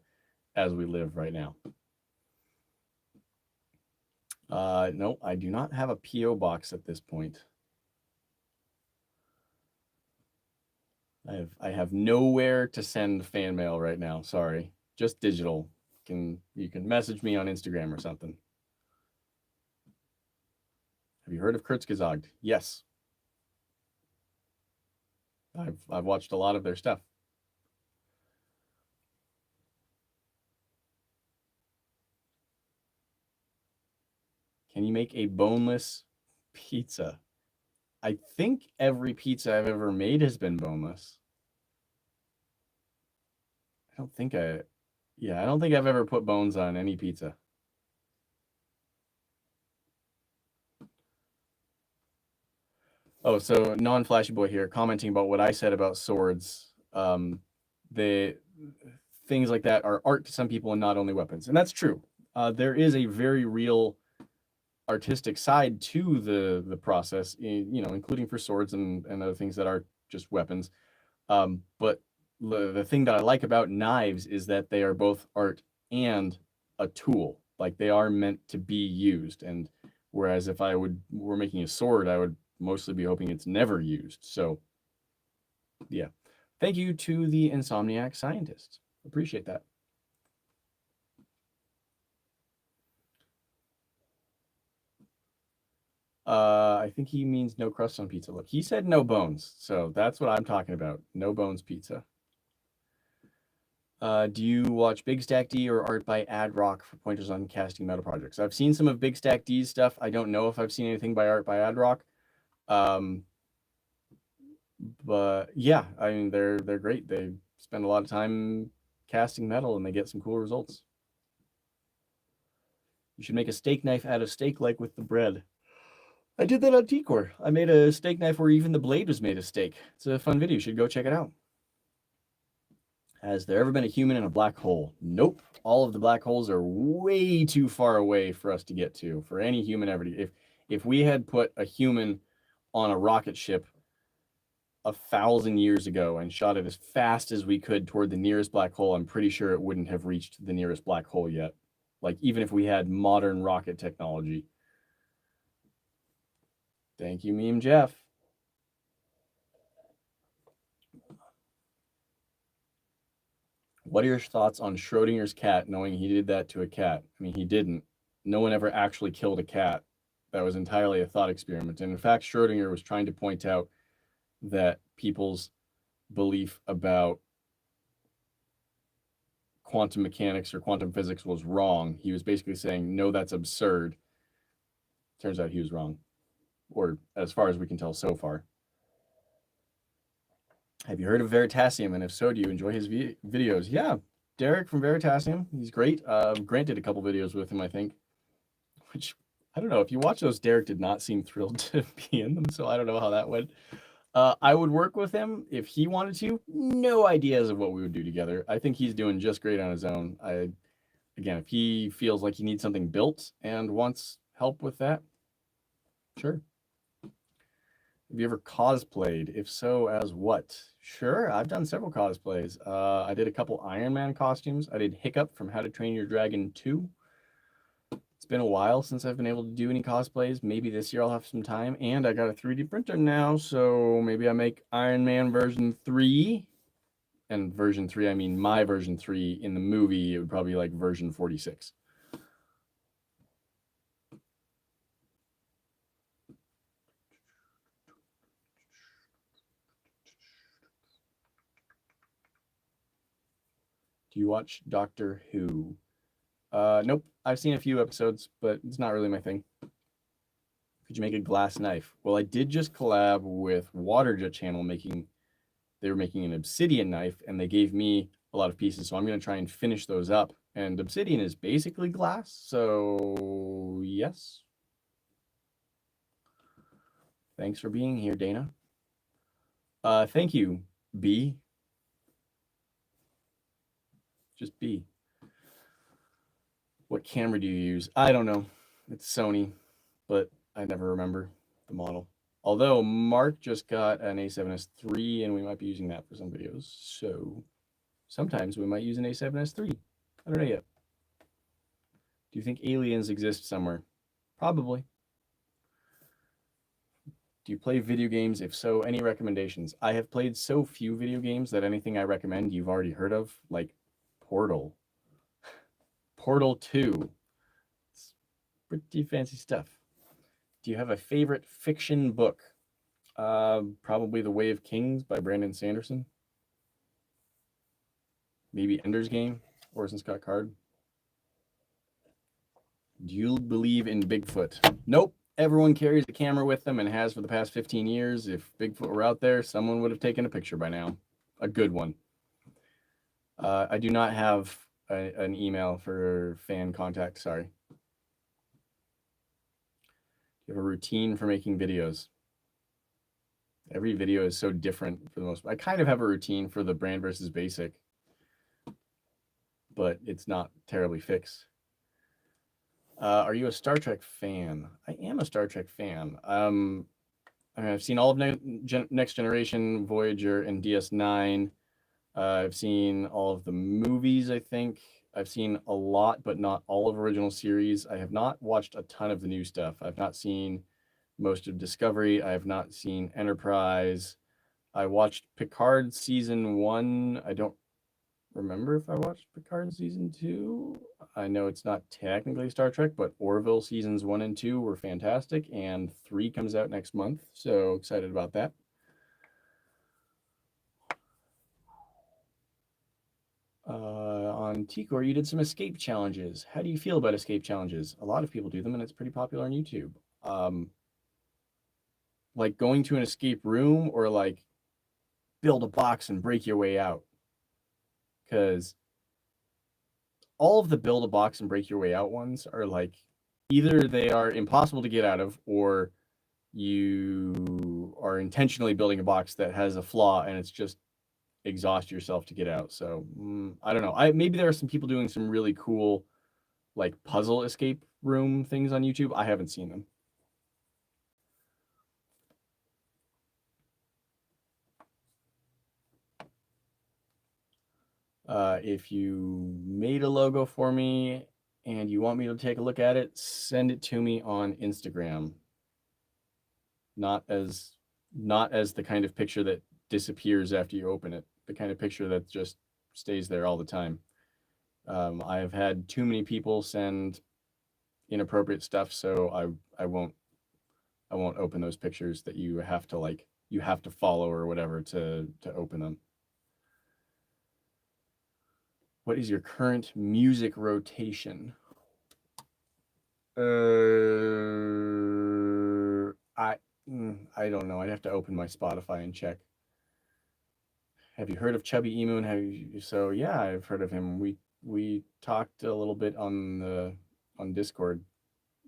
as we live right now. No, I do not have a PO box at this point. I have nowhere to send fan mail right now. Sorry, just digital. You can message me on Instagram or something. Have you heard of Kurzgesagt? Yes. I've watched a lot of their stuff. Can you make a boneless pizza? I think every pizza I've ever made has been boneless. I don't think I've ever put bones on any pizza. Oh, so non-flashy boy here commenting about what I said about swords. The things like that are art to some people and not only weapons. And that's true. There is a very real artistic side to the process, including for swords and other things that are just weapons. But the thing that I like about knives is that they are both art and a tool. Like, they are meant to be used. And whereas if were making a sword, I would mostly be hoping it's never used. So yeah, thank you to the Insomniac Scientist. Appreciate that. I think he means no crust on pizza. Look, he said no bones, so that's what I'm talking about. No bones pizza. Do you watch Big Stack D or Art by Adrock for pointers on casting metal projects? I've seen some of Big Stack D's stuff. I don't know if I've seen anything by Art by Adrock. But yeah, I mean they're great. They spend a lot of time casting metal and they get some cool results. You should make a steak knife out of steak like with the bread. I did that on T-Core. I made a steak knife where even the blade was made of steak. It's a fun video. You should go check it out. Has there ever been a human in a black hole? Nope. All of the black holes are way too far away for us to get to, for any human ever to. If we had put a human on a rocket ship 1,000 years ago and shot it as fast as we could toward the nearest black hole, I'm pretty sure it wouldn't have reached the nearest black hole yet. Like, even if we had modern rocket technology. Thank you, Meme Jeff. What are your thoughts on Schrodinger's cat, knowing he did that to a cat? I mean, he didn't. No one ever actually killed a cat. That was entirely a thought experiment. And in fact, Schrodinger was trying to point out that people's belief about quantum mechanics or quantum physics was wrong. He was basically saying, no, that's absurd. Turns out he was wrong. Or as far as we can tell so far. Have you heard of Veritasium? And if so, do you enjoy his videos? Yeah, Derek from Veritasium. He's great. Grant did a couple videos with him, I think. Which, I don't know. If you watch those, Derek did not seem thrilled to be in them. So I don't know how that went. I would work with him if he wanted to. No ideas of what we would do together. I think he's doing just great on his own. Again, if he feels like he needs something built and wants help with that, sure. Have you ever cosplayed? If so, as what? Sure, I've done several cosplays. I did a couple Iron Man costumes. I did Hiccup from How to Train Your Dragon 2. It's been a while since I've been able to do any cosplays. Maybe this year I'll have some time. And I got a 3D printer now, so maybe I make Iron Man version 3. And version 3, I mean my version 3. In the movie, it would probably be like version 46. Do you watch Doctor Who? Nope. I've seen a few episodes, but it's not really my thing. Could you make a glass knife? Well, I did just collab with Waterjet Channel they were making an obsidian knife, and they gave me a lot of pieces, so I'm going to try and finish those up. And obsidian is basically glass, so yes. Thanks for being here, Dana. Thank you, B. Just B. What camera do you use? I don't know. It's Sony, but I never remember the model. Although Mark just got an A7S III, and we might be using that for some videos. So sometimes we might use an A7S III. I don't know yet. Do you think aliens exist somewhere? Probably. Do you play video games? If so, any recommendations? I have played so few video games that anything I recommend you've already heard of, like Portal. Portal 2. It's pretty fancy stuff. Do you have a favorite fiction book? Probably The Way of Kings by Brandon Sanderson. Maybe Ender's Game, Orson Scott Card. Do you believe in Bigfoot? Nope. Everyone carries a camera with them and has for the past 15 years. If Bigfoot were out there, someone would have taken a picture by now. A good one. I do not have an email for fan contact, sorry. You have a routine for making videos. Every video is so different for the most part. I kind of have a routine for the brand versus basic, but it's not terribly fixed. Are you a Star Trek fan? I am a Star Trek fan. I mean, I've seen all of Next Generation, Voyager, and DS9. I've seen all of the movies, I think. I've seen a lot, but not all of original series. I have not watched a ton of the new stuff. I've not seen most of Discovery. I have not seen Enterprise. I watched Picard season 1. I don't remember if I watched Picard season 2. I know it's not technically Star Trek, but Orville seasons 1 and 2 were fantastic, and 3 comes out next month, so excited about that. On T-Core, you did some escape challenges. How do you feel about escape challenges? A lot of people do them, and it's pretty popular on YouTube. Like going to an escape room, or like build a box and break your way out. Because all of the build a box and break your way out ones are like, either they are impossible to get out of, or you are intentionally building a box that has a flaw and it's just exhaust yourself to get out. So I don't know. Maybe there are some people doing some really cool like puzzle escape room things on YouTube. I haven't seen them. If you made a logo for me and you want me to take a look at it, send it to me on Instagram. Not as the kind of picture that disappears after you open it, the kind of picture that just stays there all the time. I have had too many people send inappropriate stuff, so I won't open those pictures that you have to follow or whatever to open them. What is your current music rotation? I don't know. I'd have to open my Spotify and check. Have you heard of Chubby Emu? And so yeah, I've heard of him. We talked a little bit on Discord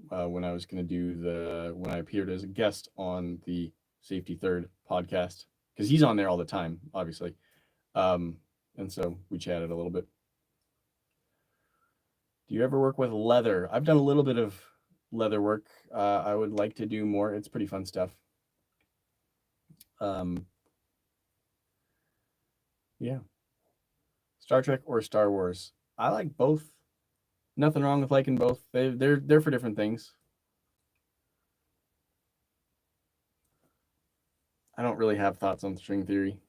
when I was going to do when I appeared as a guest on the Safety Third podcast, because he's on there all the time, obviously. And so we chatted a little bit. Do you ever work with leather? I've done a little bit of leather work. I would like to do more. It's pretty fun stuff. Yeah. Star Trek or Star Wars? I like both. Nothing wrong with liking both. They're for different things. I don't really have thoughts on string theory.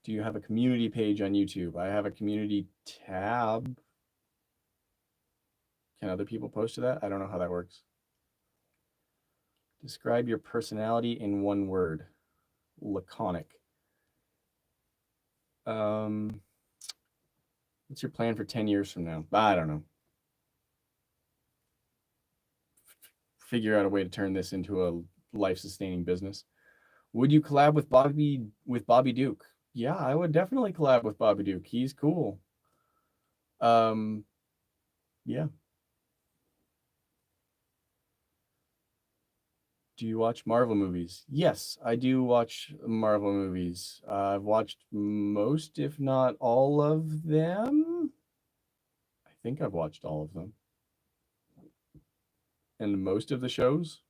Do you have a community page on YouTube? I have a community tab. Can other people post to that? I don't know how that works. Describe your personality in one word. Laconic. What's your plan for 10 years from now? I don't know. Figure out a way to turn this into a life-sustaining business. Would you collab with Bobby Duke? Yeah, I would definitely collab with Bobby Duke. He's cool. Yeah. Do you watch Marvel movies? Yes, I do watch Marvel movies. I've watched most, if not all of them. I think I've watched all of them. And most of the shows,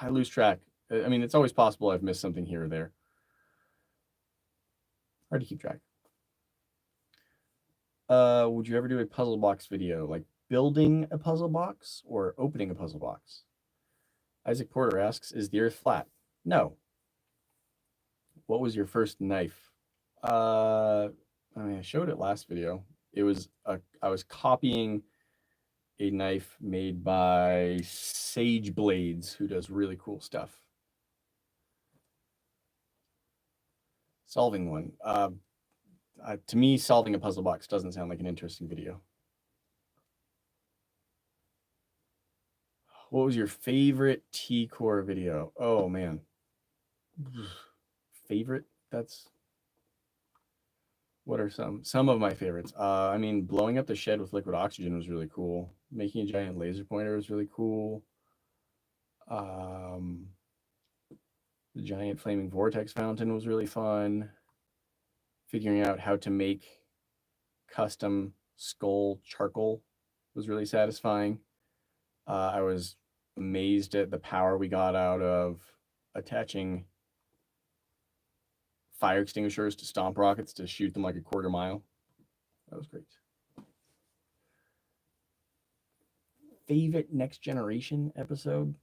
I lose track. I mean, it's always possible I've missed something here or there. Hard to keep track. Would you ever do a puzzle box video, like building a puzzle box or opening a puzzle box? Isaac Porter asks, is the earth flat? No. What was your first knife? I mean, I showed it last video. It was I was copying a knife made by Sage Blades, who does really cool stuff. Solving one. To me, solving a puzzle box doesn't sound like an interesting video. What was your favorite T-Core video? Oh, man. Favorite? What are some of my favorites? I mean, blowing up the shed with liquid oxygen was really cool. Making a giant laser pointer was really cool. The giant flaming vortex fountain was really fun. Figuring out how to make custom skull charcoal was really satisfying. I was amazed at the power we got out of attaching fire extinguishers to stomp rockets to shoot them like a quarter mile. That was great. Favorite Next Generation episode?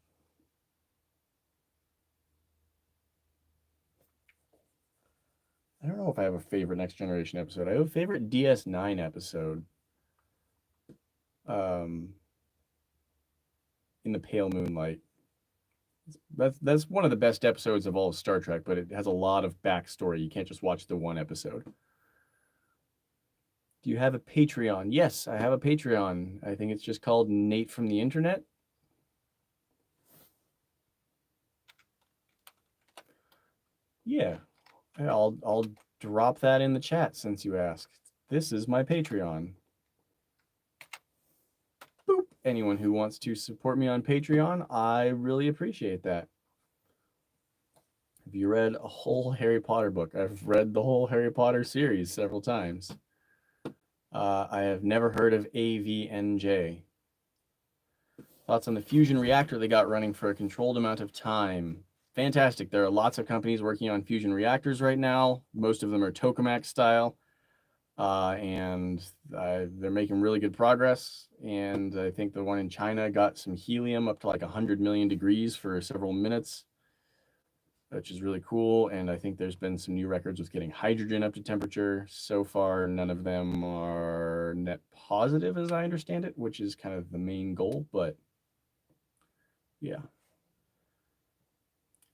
I don't know if I have a favorite Next Generation episode. I have a favorite DS9 episode. In the pale moonlight. That's one of the best episodes of all of Star Trek, but it has a lot of backstory. You can't just watch the one episode. Do you have a Patreon? Yes, I have a Patreon. I think it's just called Nate from the Internet. Yeah, I'll drop that in the chat since you asked. This is my Patreon. Boop. Anyone who wants to support me on Patreon, I really appreciate that. Have you read a whole Harry Potter book? I've read the whole Harry Potter series several times. I have never heard of AVNJ. Thoughts on the fusion reactor they got running for a controlled amount of time? Fantastic. There are lots of companies working on fusion reactors right now. Most of them are tokamak style. And they're making really good progress. And I think the one in China got some helium up to like 100 million degrees for several minutes, which is really cool. And I think there's been some new records with getting hydrogen up to temperature. So far, none of them are net positive, as I understand it, which is kind of the main goal. But yeah.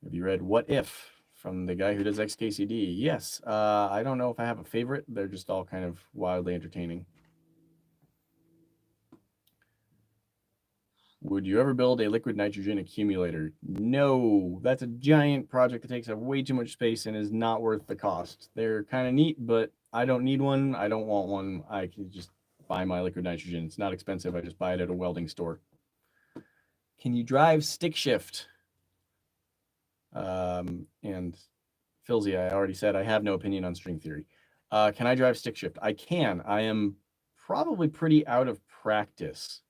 Have you read What If from the guy who does XKCD? Yes. I don't know if I have a favorite. They're just all kind of wildly entertaining. Would you ever build a liquid nitrogen accumulator? No. That's a giant project that takes up way too much space and is not worth the cost. They're kind of neat, but I don't need one. I don't want one. I can just buy my liquid nitrogen. It's not expensive. I just buy it at a welding store. Can you drive stick shift? And Philzy, I already said I have no opinion on string theory. Can I drive stick shift? I can. I am probably pretty out of practice.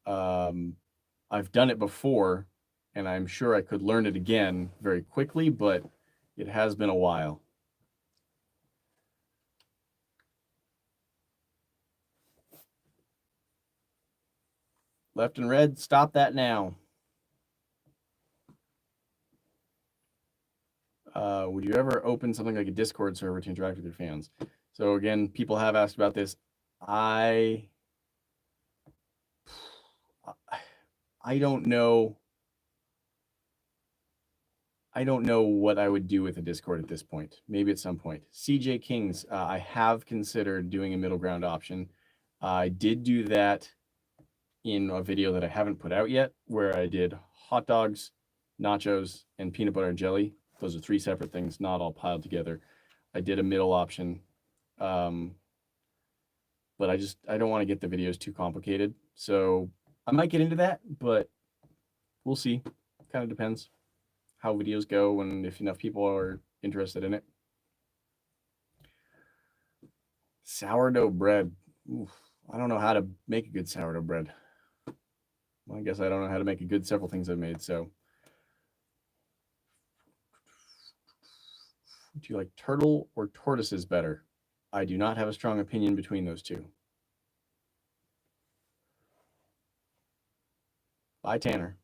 I've done it before, and I'm sure I could learn it again very quickly, but it has been a while. Left and red, stop that now. Would you ever open something like a Discord server to interact with your fans? So again, people have asked about this. I don't know. I don't know what I would do with a Discord at this point. Maybe at some point. CJ Kings, I have considered doing a middle ground option. I did do that in a video that I haven't put out yet, where I did hot dogs, nachos, and peanut butter and jelly. Those are 3 separate things, not all piled together. I did a middle option. But I don't want to get the videos too complicated. So I might get into that, but we'll see. Kind of depends how videos go and if enough people are interested in it. Sourdough bread. Oof, I don't know how to make a good sourdough bread. Well, I guess I don't know how to make a good several things I've made, so. Do you like turtle or tortoises better? I do not have a strong opinion between those two. Bye, Tanner.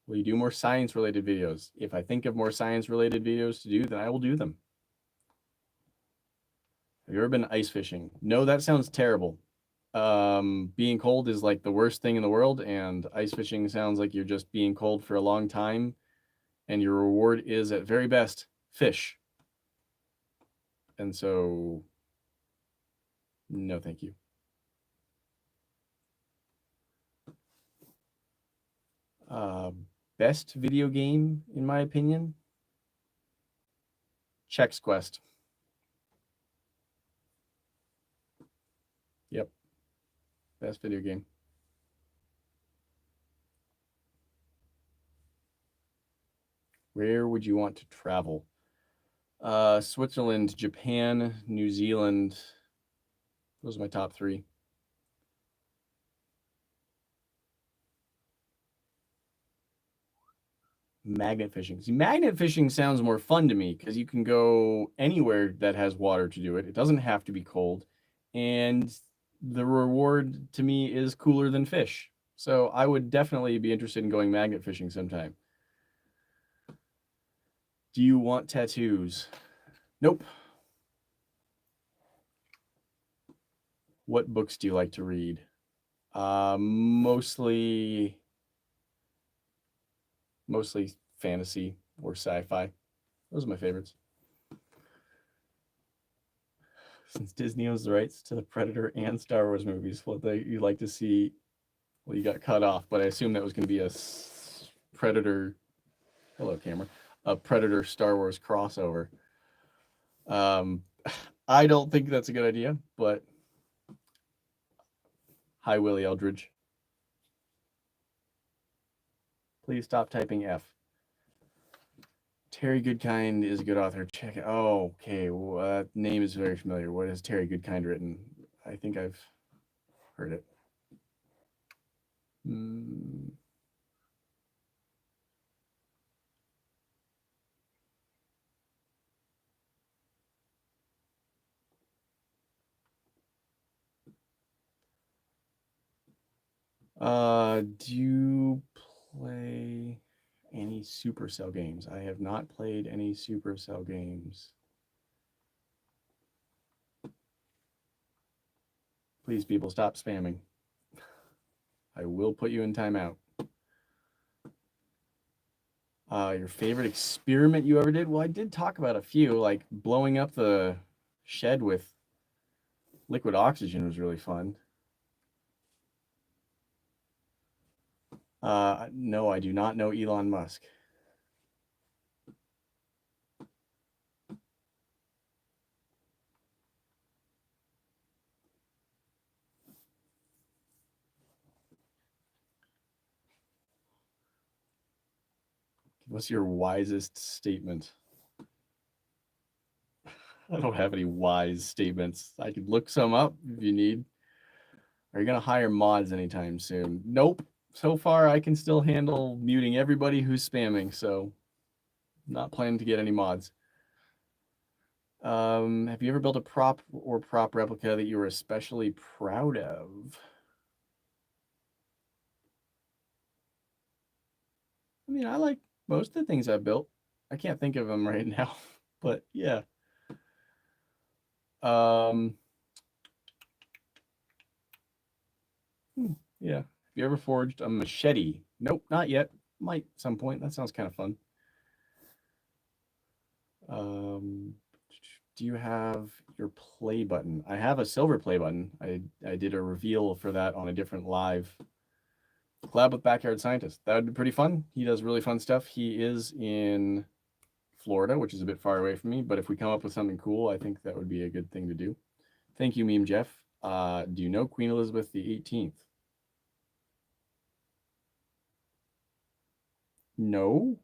Will you do more science-related videos? If I think of more science-related videos to do, then I will do them. Have you ever been ice fishing? No, that sounds terrible. Being cold is like the worst thing in the world, and ice fishing sounds like you're just being cold for a long time, and your reward is, at very best, fish. And so, no, thank you. Best video game, in my opinion? Chex Quest. Yep. Best video game. Where would you want to travel? Switzerland, Japan, New Zealand. Those are my top 3. Magnet fishing. See, magnet fishing sounds more fun to me because you can go anywhere that has water to do it. It doesn't have to be cold. And the reward to me is cooler than fish. So I would definitely be interested in going magnet fishing sometime. Do you want tattoos? Nope. What books do you like to read? Mostly fantasy or sci-fi. Those are my favorites. Since Disney owns the rights to the Predator and Star Wars movies, what you like to see? Well, you got cut off, but I assume that was going to be a Predator. Hello, camera. A Predator Star Wars crossover. I don't think that's a good idea, but hi, Willie Eldridge. Please stop typing F. Terry Goodkind is a good author. Check it. Oh, okay. Well, that name is very familiar. What has Terry Goodkind written? I think I've heard it. Do you play any Supercell games? I have not played any Supercell games. Please, people, stop spamming. I will put you in timeout. Your favorite experiment you ever did? Well, I did talk about a few, like blowing up the shed with liquid oxygen was really fun. No, I do not know Elon Musk. What's your wisest statement? I don't have any wise statements. I could look some up if you need. Are you going to hire mods anytime soon? Nope. So far, I can still handle muting everybody who's spamming, so I'm not planning to get any mods. Have you ever built a prop or prop replica that you were especially proud of? I mean, I like most of the things I've built. I can't think of them right now, but yeah. Yeah. Have you ever forged a machete? Nope, not yet. Might at some point. That sounds kind of fun. Do you have your play button? I have a silver play button. I did a reveal for that on a different live collab with Backyard Scientist. That would be pretty fun. He does really fun stuff. He is in Florida, which is a bit far away from me, but if we come up with something cool, I think that would be a good thing to do. Thank you, Meme Jeff. Do you know Queen Elizabeth the 18th? No.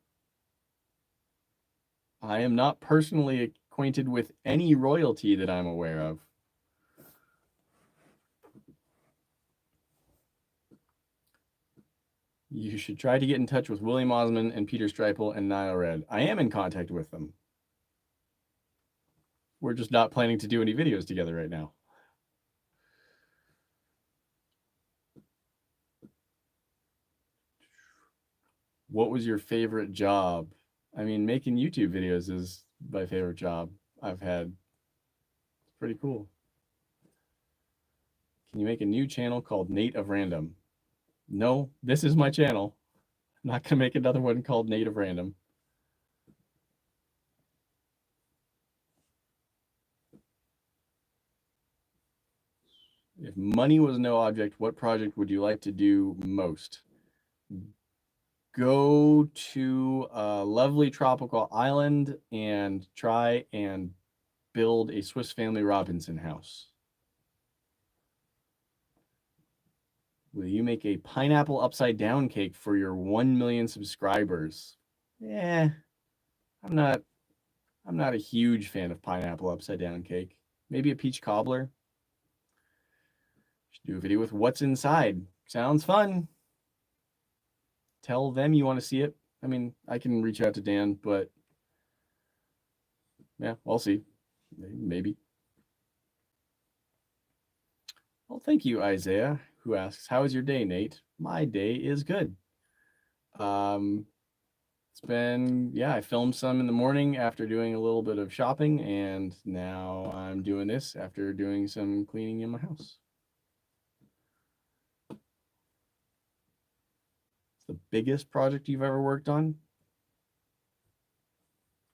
I am not personally acquainted with any royalty that I'm aware of. You should try to get in touch with William Osmond and Peter Streipel and Niall Red. I am in contact with them. We're just not planning to do any videos together right now. What was your favorite job? I mean, making YouTube videos is my favorite job I've had. It's pretty cool. Can you make a new channel called Nate of Random? No, this is my channel. I'm not going to make another one called Nate of Random. If money was no object, what project would you like to do most? Go to a lovely tropical island and try and build a Swiss Family Robinson house. Will you make a pineapple upside down cake for your 1 million subscribers? I'm not a huge fan of pineapple upside down cake. Maybe a peach cobbler. Should do a video with what's inside. Sounds fun. Tell them you want to see it. I mean, I can reach out to Dan, but yeah, I'll see. Maybe. Well, thank you, Isaiah, who asks, how is your day, Nate? My day is good. It's it's been, yeah, I filmed some in the morning after doing a little bit of shopping, and now I'm doing this after doing some cleaning in my house. It's the biggest project you've ever worked on?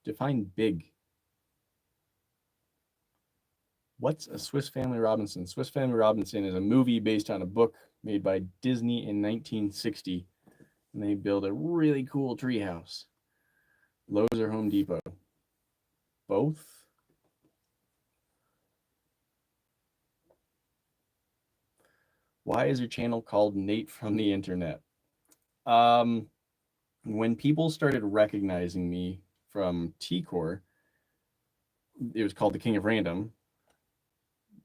Define big. What's a Swiss Family Robinson? Swiss Family Robinson is a movie based on a book made by Disney in 1960. And they build a really cool treehouse. Lowe's or Home Depot? Both? Why is your channel called Nate from the Internet? When people started recognizing me from T-Core, it was called the King of Random.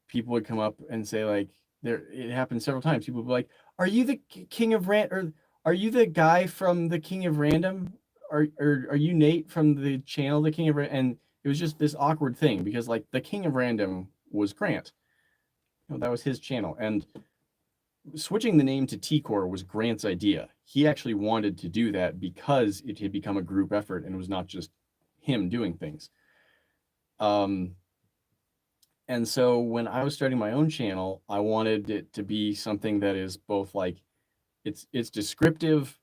People would come up and say, like, it happened several times. People would be like, "Are you the King of or are you the guy from the King of Random? Or are you Nate from the channel the King of Random?" And it was just this awkward thing because, like, the King of Random was Grant. You know, that was his channel, and switching the name to T-Core was Grant's idea. He actually wanted to do that because it had become a group effort and it was not just him doing things. And so when I was starting my own channel, I wanted it to be something that is both like, it's descriptive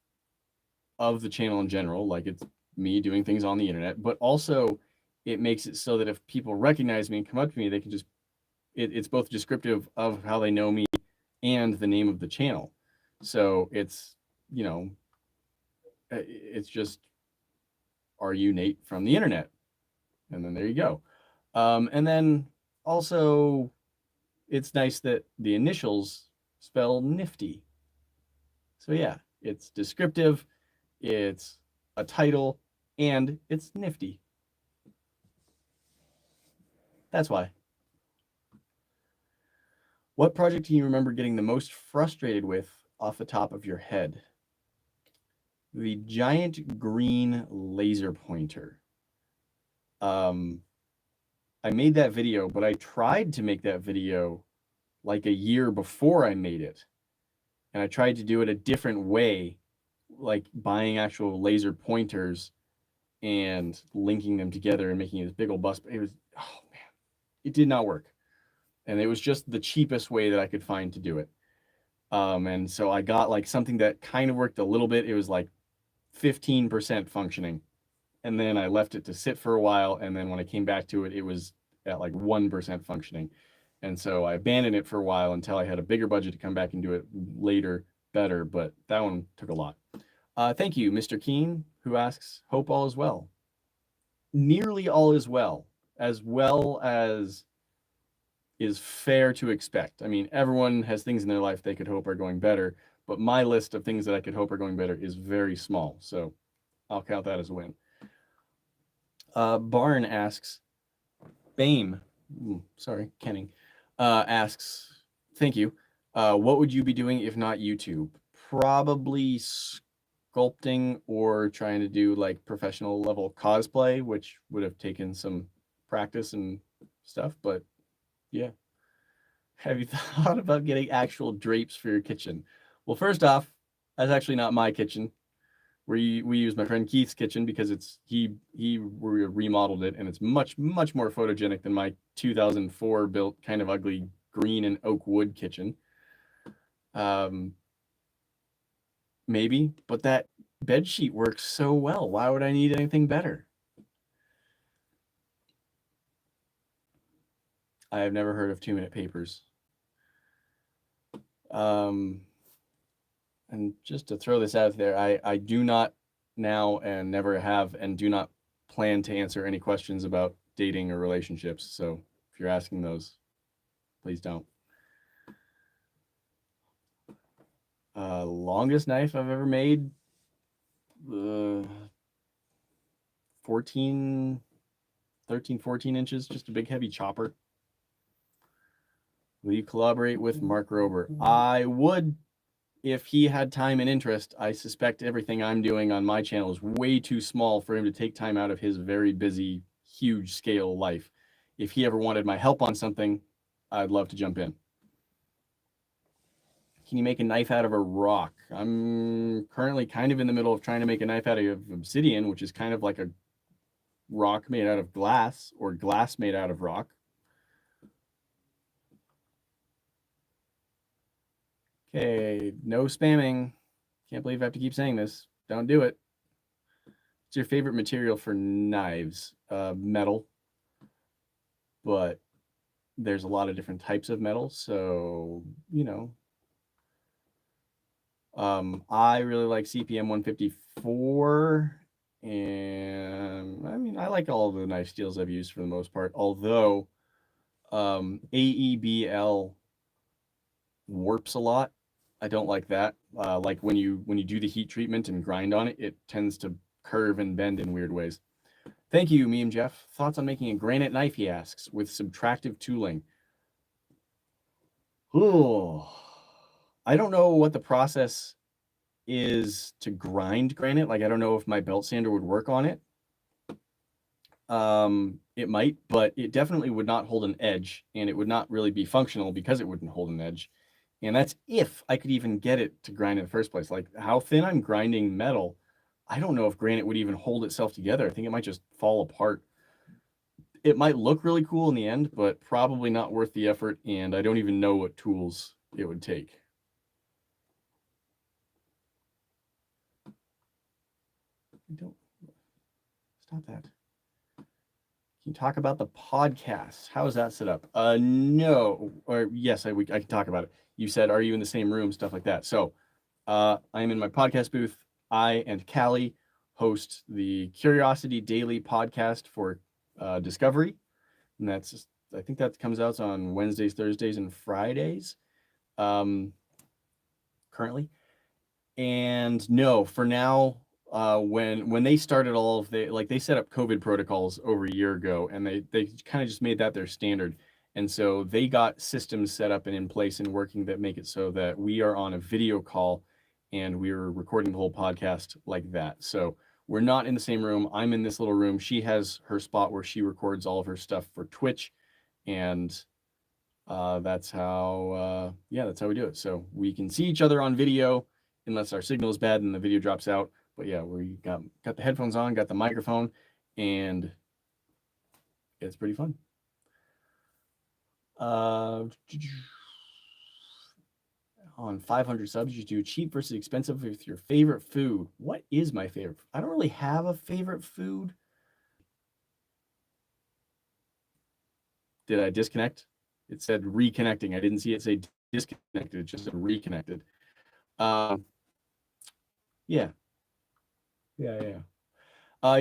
of the channel in general, like it's me doing things on the internet, but also it makes it so that if people recognize me and come up to me, they can just, it's both descriptive of how they know me and the name of the channel. So it's, you know, it's just, are you Nate from the internet? And then there you go. And then also, it's nice that the initials spell nifty. So yeah, it's descriptive, it's a title, and it's nifty. That's why. What project do you remember getting the most frustrated with off the top of your head? The giant green laser pointer. I made that video, but I tried to make that video like a year before I made it. And I tried to do it a different way, like buying actual laser pointers and linking them together and making this big old bus. It was, oh man, it did not work. And it was just the cheapest way that I could find to do it. And so I got like something that kind of worked a little bit. It was like 15% functioning. And then I left it to sit for a while. And then when I came back to it, it was at like 1% functioning. And so I abandoned it for a while until I had a bigger budget to come back and do it later better. But that one took a lot. Thank you, Mr. Keen, who asks, hope all is well. Nearly all is well as is fair to expect. I mean, everyone has things in their life they could hope are going better, but my list of things that I could hope are going better is very small. So I'll count that as a win. Barn asks, Bame, sorry, Kenning, asks, thank you. What would you be doing if not YouTube? Probably sculpting or trying to do like professional level cosplay, which would have taken some practice and stuff, but yeah. Have you thought about getting actual drapes for your kitchen? Well, first off, that's actually not my kitchen. We use my friend Keith's kitchen because it's he remodeled it and it's much more photogenic than my 2004 built kind of ugly green and oak wood kitchen. Maybe, but that bed sheet works so well. Why would I need anything better? I have never heard of 2-minute papers. And just to throw this out there, I do not now and never have and do not plan to answer any questions about dating or relationships. So if you're asking those, please don't. Longest knife I've ever made, 13, 14 inches, just a big heavy chopper. Will you collaborate with Mark Rober? I would if he had time and interest. I suspect everything I'm doing on my channel is way too small for him to take time out of his very busy, huge scale life. If he ever wanted my help on something, I'd love to jump in. Can you make a knife out of a rock? I'm currently kind of in the middle of trying to make a knife out of obsidian, which is kind of like a rock made out of glass, or glass made out of rock. Okay, no spamming. Can't believe I have to keep saying this. Don't do it. What's your favorite material for knives? Metal. But there's a lot of different types of metal, so, you know. I really like CPM 154, and I mean, I like all the knife steels I've used for the most part, although AEBL warps a lot. I don't like that. Like when you do the heat treatment and grind on it, it tends to curve and bend in weird ways. Thank you, me and Jeff. Thoughts on making a granite knife, he asks, with subtractive tooling. Oh, I don't know what the process is to grind granite. Like, I don't know if my belt sander would work on it. It might, but it definitely would not hold an edge, and it would not really be functional because it wouldn't hold an edge. And that's if I could even get it to grind in the first place. Like, how thin I'm grinding metal, I don't know if granite would even hold itself together. I think it might just fall apart. It might look really cool in the end, but probably not worth the effort, and I don't even know what tools it would take. Don't stop that. Can you talk about the podcast? How is that set up? No, or yes, I can talk about it. You said, are you in the same room? Stuff like that. So I'm in my podcast booth. I and Callie host the Curiosity Daily podcast for Discovery. And that's just, I think that comes out on Wednesdays, Thursdays, and Fridays currently. And no, for now, when they started all of they set up COVID protocols over a year ago, and they kind of just made that their standard. And so they got systems set up and in place and working that make it so that we are on a video call and we're recording the whole podcast like that. So we're not in the same room. I'm in this little room. She has her spot where she records all of her stuff for Twitch. And that's how we do it. So we can see each other on video unless our signal is bad and the video drops out. But yeah, we got the headphones on, got the microphone, and it's pretty fun. On 500 subs, you do cheap versus expensive with your favorite food. What is my favorite? I don't really have a favorite food. Did I disconnect? It said reconnecting. I didn't see it say disconnected. It just said reconnected. Yeah. You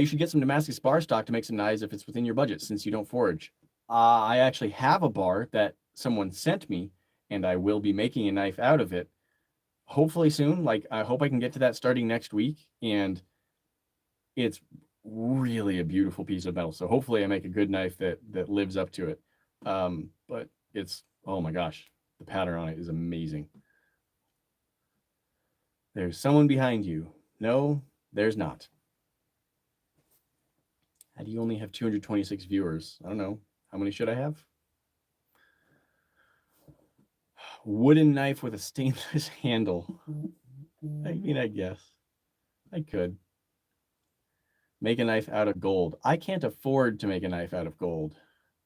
should get some Damascus bar stock to make some knives if it's within your budget, since you don't forage. I actually have a bar that someone sent me, and I will be making a knife out of it hopefully soon. Like, I hope I can get to that starting next week, and it's really a beautiful piece of metal. So hopefully I make a good knife that lives up to it. But it's, oh my gosh, the pattern on it is amazing. There's someone behind you. No, there's not. How do you only have 226 viewers? I don't know. How many should I have? Wooden knife with a stainless handle. I mean, I guess I could make a knife out of gold. I can't afford to make a knife out of gold.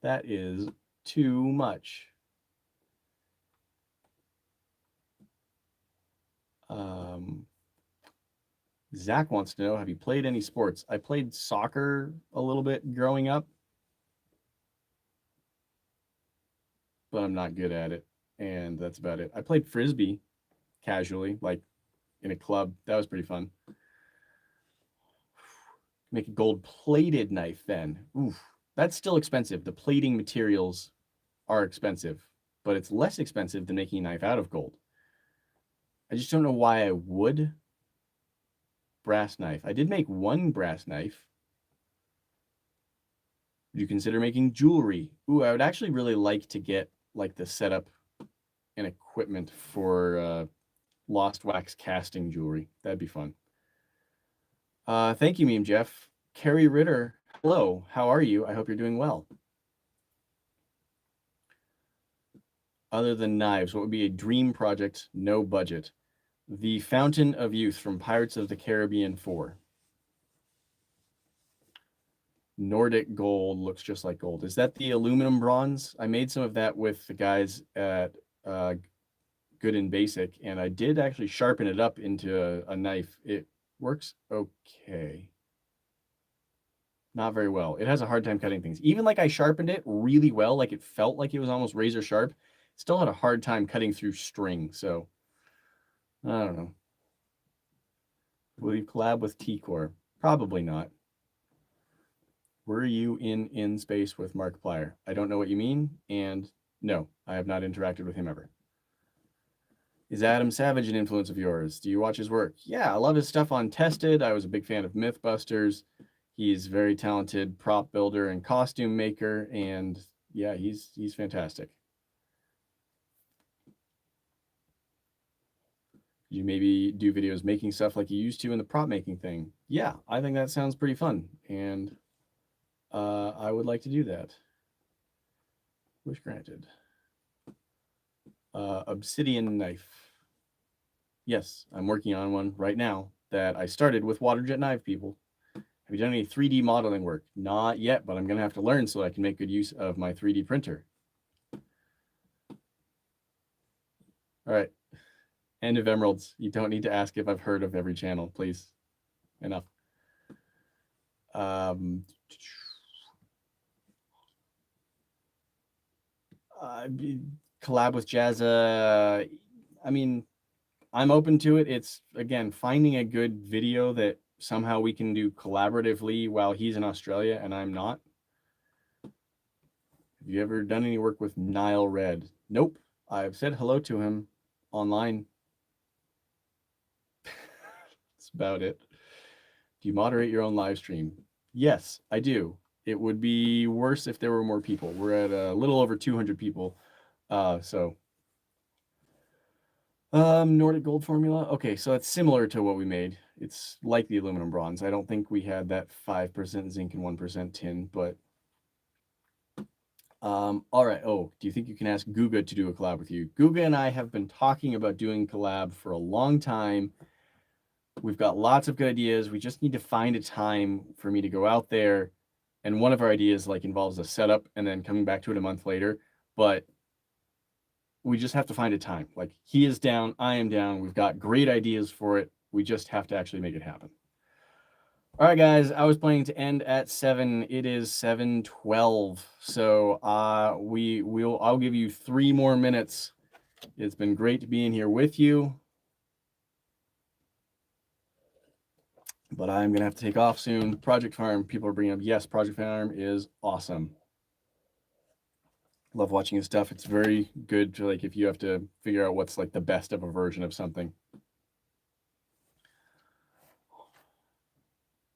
That is too much. Zach wants to know, have you played any sports? I played soccer a little bit growing up, but I'm not good at it. And that's about it. I played Frisbee casually, like in a club. That was pretty fun. Make a gold plated knife then. Oof, that's still expensive. The plating materials are expensive, but it's less expensive than making a knife out of gold. I just don't know why I would. Brass knife. I did make one brass knife. Would you consider making jewelry? Ooh, I would actually really like to get like the setup and equipment for lost wax casting jewelry. That'd be fun. Thank you, Meme Jeff. Carrie Ritter, hello. How are you? I hope you're doing well. other than knives, what would be a dream project, no budget? The Fountain of Youth from Pirates of the Caribbean 4. Nordic gold looks just like gold. Is that the aluminum bronze? I made some of that with the guys at Good and Basic, and I did actually sharpen it up into a knife. It works okay. Not very well. It has a hard time cutting things. Even like I sharpened it really well, like it felt like it was almost razor sharp, still had a hard time cutting through string. So I don't know. Will you collab with T-Core? Probably not. Were you in space with Markiplier? I don't know what you mean, and no, I have not interacted with him ever. Is Adam Savage an influence of yours? Do you watch his work? Yeah, I love his stuff on Tested. I was a big fan of Mythbusters. He's a very talented prop builder and costume maker, and yeah, he's fantastic. You maybe do videos making stuff like you used to in the prop making thing. Yeah, I think that sounds pretty fun, and I would like to do that. Wish granted. Obsidian knife. Yes, I'm working on one right now that I started with Waterjet Knife people. Have you done any 3D modeling work? Not yet, but I'm going to have to learn so I can make good use of my 3D printer. All right. End of Emeralds. You don't need to ask if I've heard of every channel, please. Enough. Collab with Jazza. I mean, I'm open to it. It's, again, finding a good video that somehow we can do collaboratively while he's in Australia and I'm not. Have you ever done any work with Nile Red? Nope. I've said hello to him online. That's about it. Do you moderate your own live stream? Yes, I do. It would be worse if there were more people. We're at a little over 200 people. Nordic gold formula. Okay, so it's similar to what we made. It's like the aluminum bronze. I don't think we had that 5% zinc and 1% tin, but all right. Oh, do you think you can ask Guga to do a collab with you? Guga and I have been talking about doing collab for a long time. We've got lots of good ideas. We just need to find a time for me to go out there. And one of our ideas like involves a setup and then coming back to it a month later. But we just have to find a time. Like, he is down, I am down. We've got great ideas for it. We just have to actually make it happen. All right, guys, I was planning to end at 7. It is 7:12. So I'll give you 3 more minutes. It's been great being here with you. But I'm going to have to take off soon. Project Farm, people are bringing up, yes, Project Farm is awesome. Love watching his stuff. It's very good to, like, if you have to figure out what's like the best of a version of something.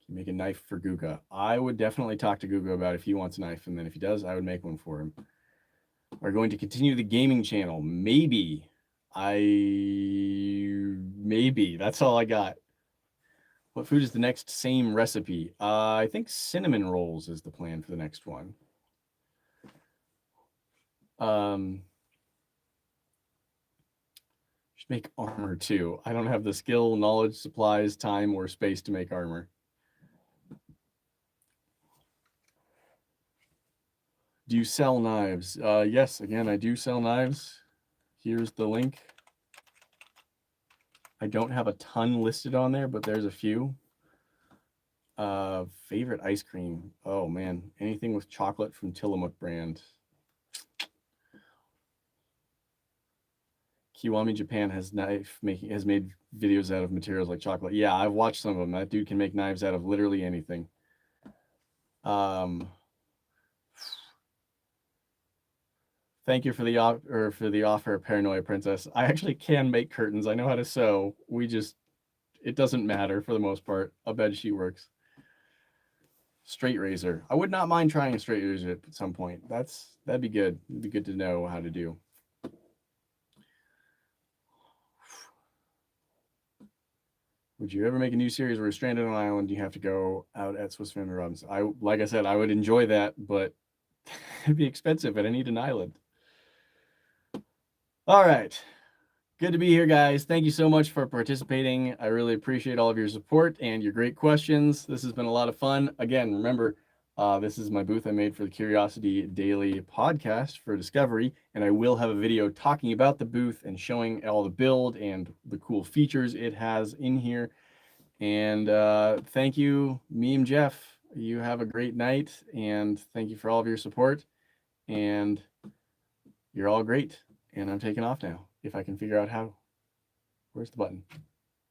Can you make a knife for Guga? I would definitely talk to Guga about if he wants a knife, and then if he does, I would make one for him. We're going to continue the gaming channel. Maybe. Maybe. That's all I got. What food is the next same recipe? I think cinnamon rolls is the plan for the next one. Should make armor too. I don't have the skill, knowledge, supplies, time, or space to make armor. Do you sell knives? Yes, again, I do sell knives. Here's the link. I don't have a ton listed on there, but there's a few. Favorite ice cream. Oh man, anything with chocolate from Tillamook brand. Kiwami Japan has made videos out of materials like chocolate. Yeah, I've watched some of them. That dude can make knives out of literally anything. Thank you for the offer, Paranoia Princess. I actually can make curtains. I know how to sew. It doesn't matter for the most part. A bed sheet works. Straight razor. I would not mind trying a straight razor at some point. That'd be good. It'd be good to know how to do. Would you ever make a new series where you're stranded on an island, you have to go out at Swiss Family Robinson? Like I said, I would enjoy that, but it'd be expensive and I need an island. All right. Good to be here, guys. Thank you so much for participating. I really appreciate all of your support and your great questions. This has been a lot of fun. Again, remember, this is my booth I made for the Curiosity Daily podcast for Discovery, and I will have a video talking about the booth and showing all the build and the cool features it has in here. And thank you, Meme Jeff. You have a great night, and thank you for all of your support. And you're all great. And I'm taking off now, if I can figure out how. Where's the button?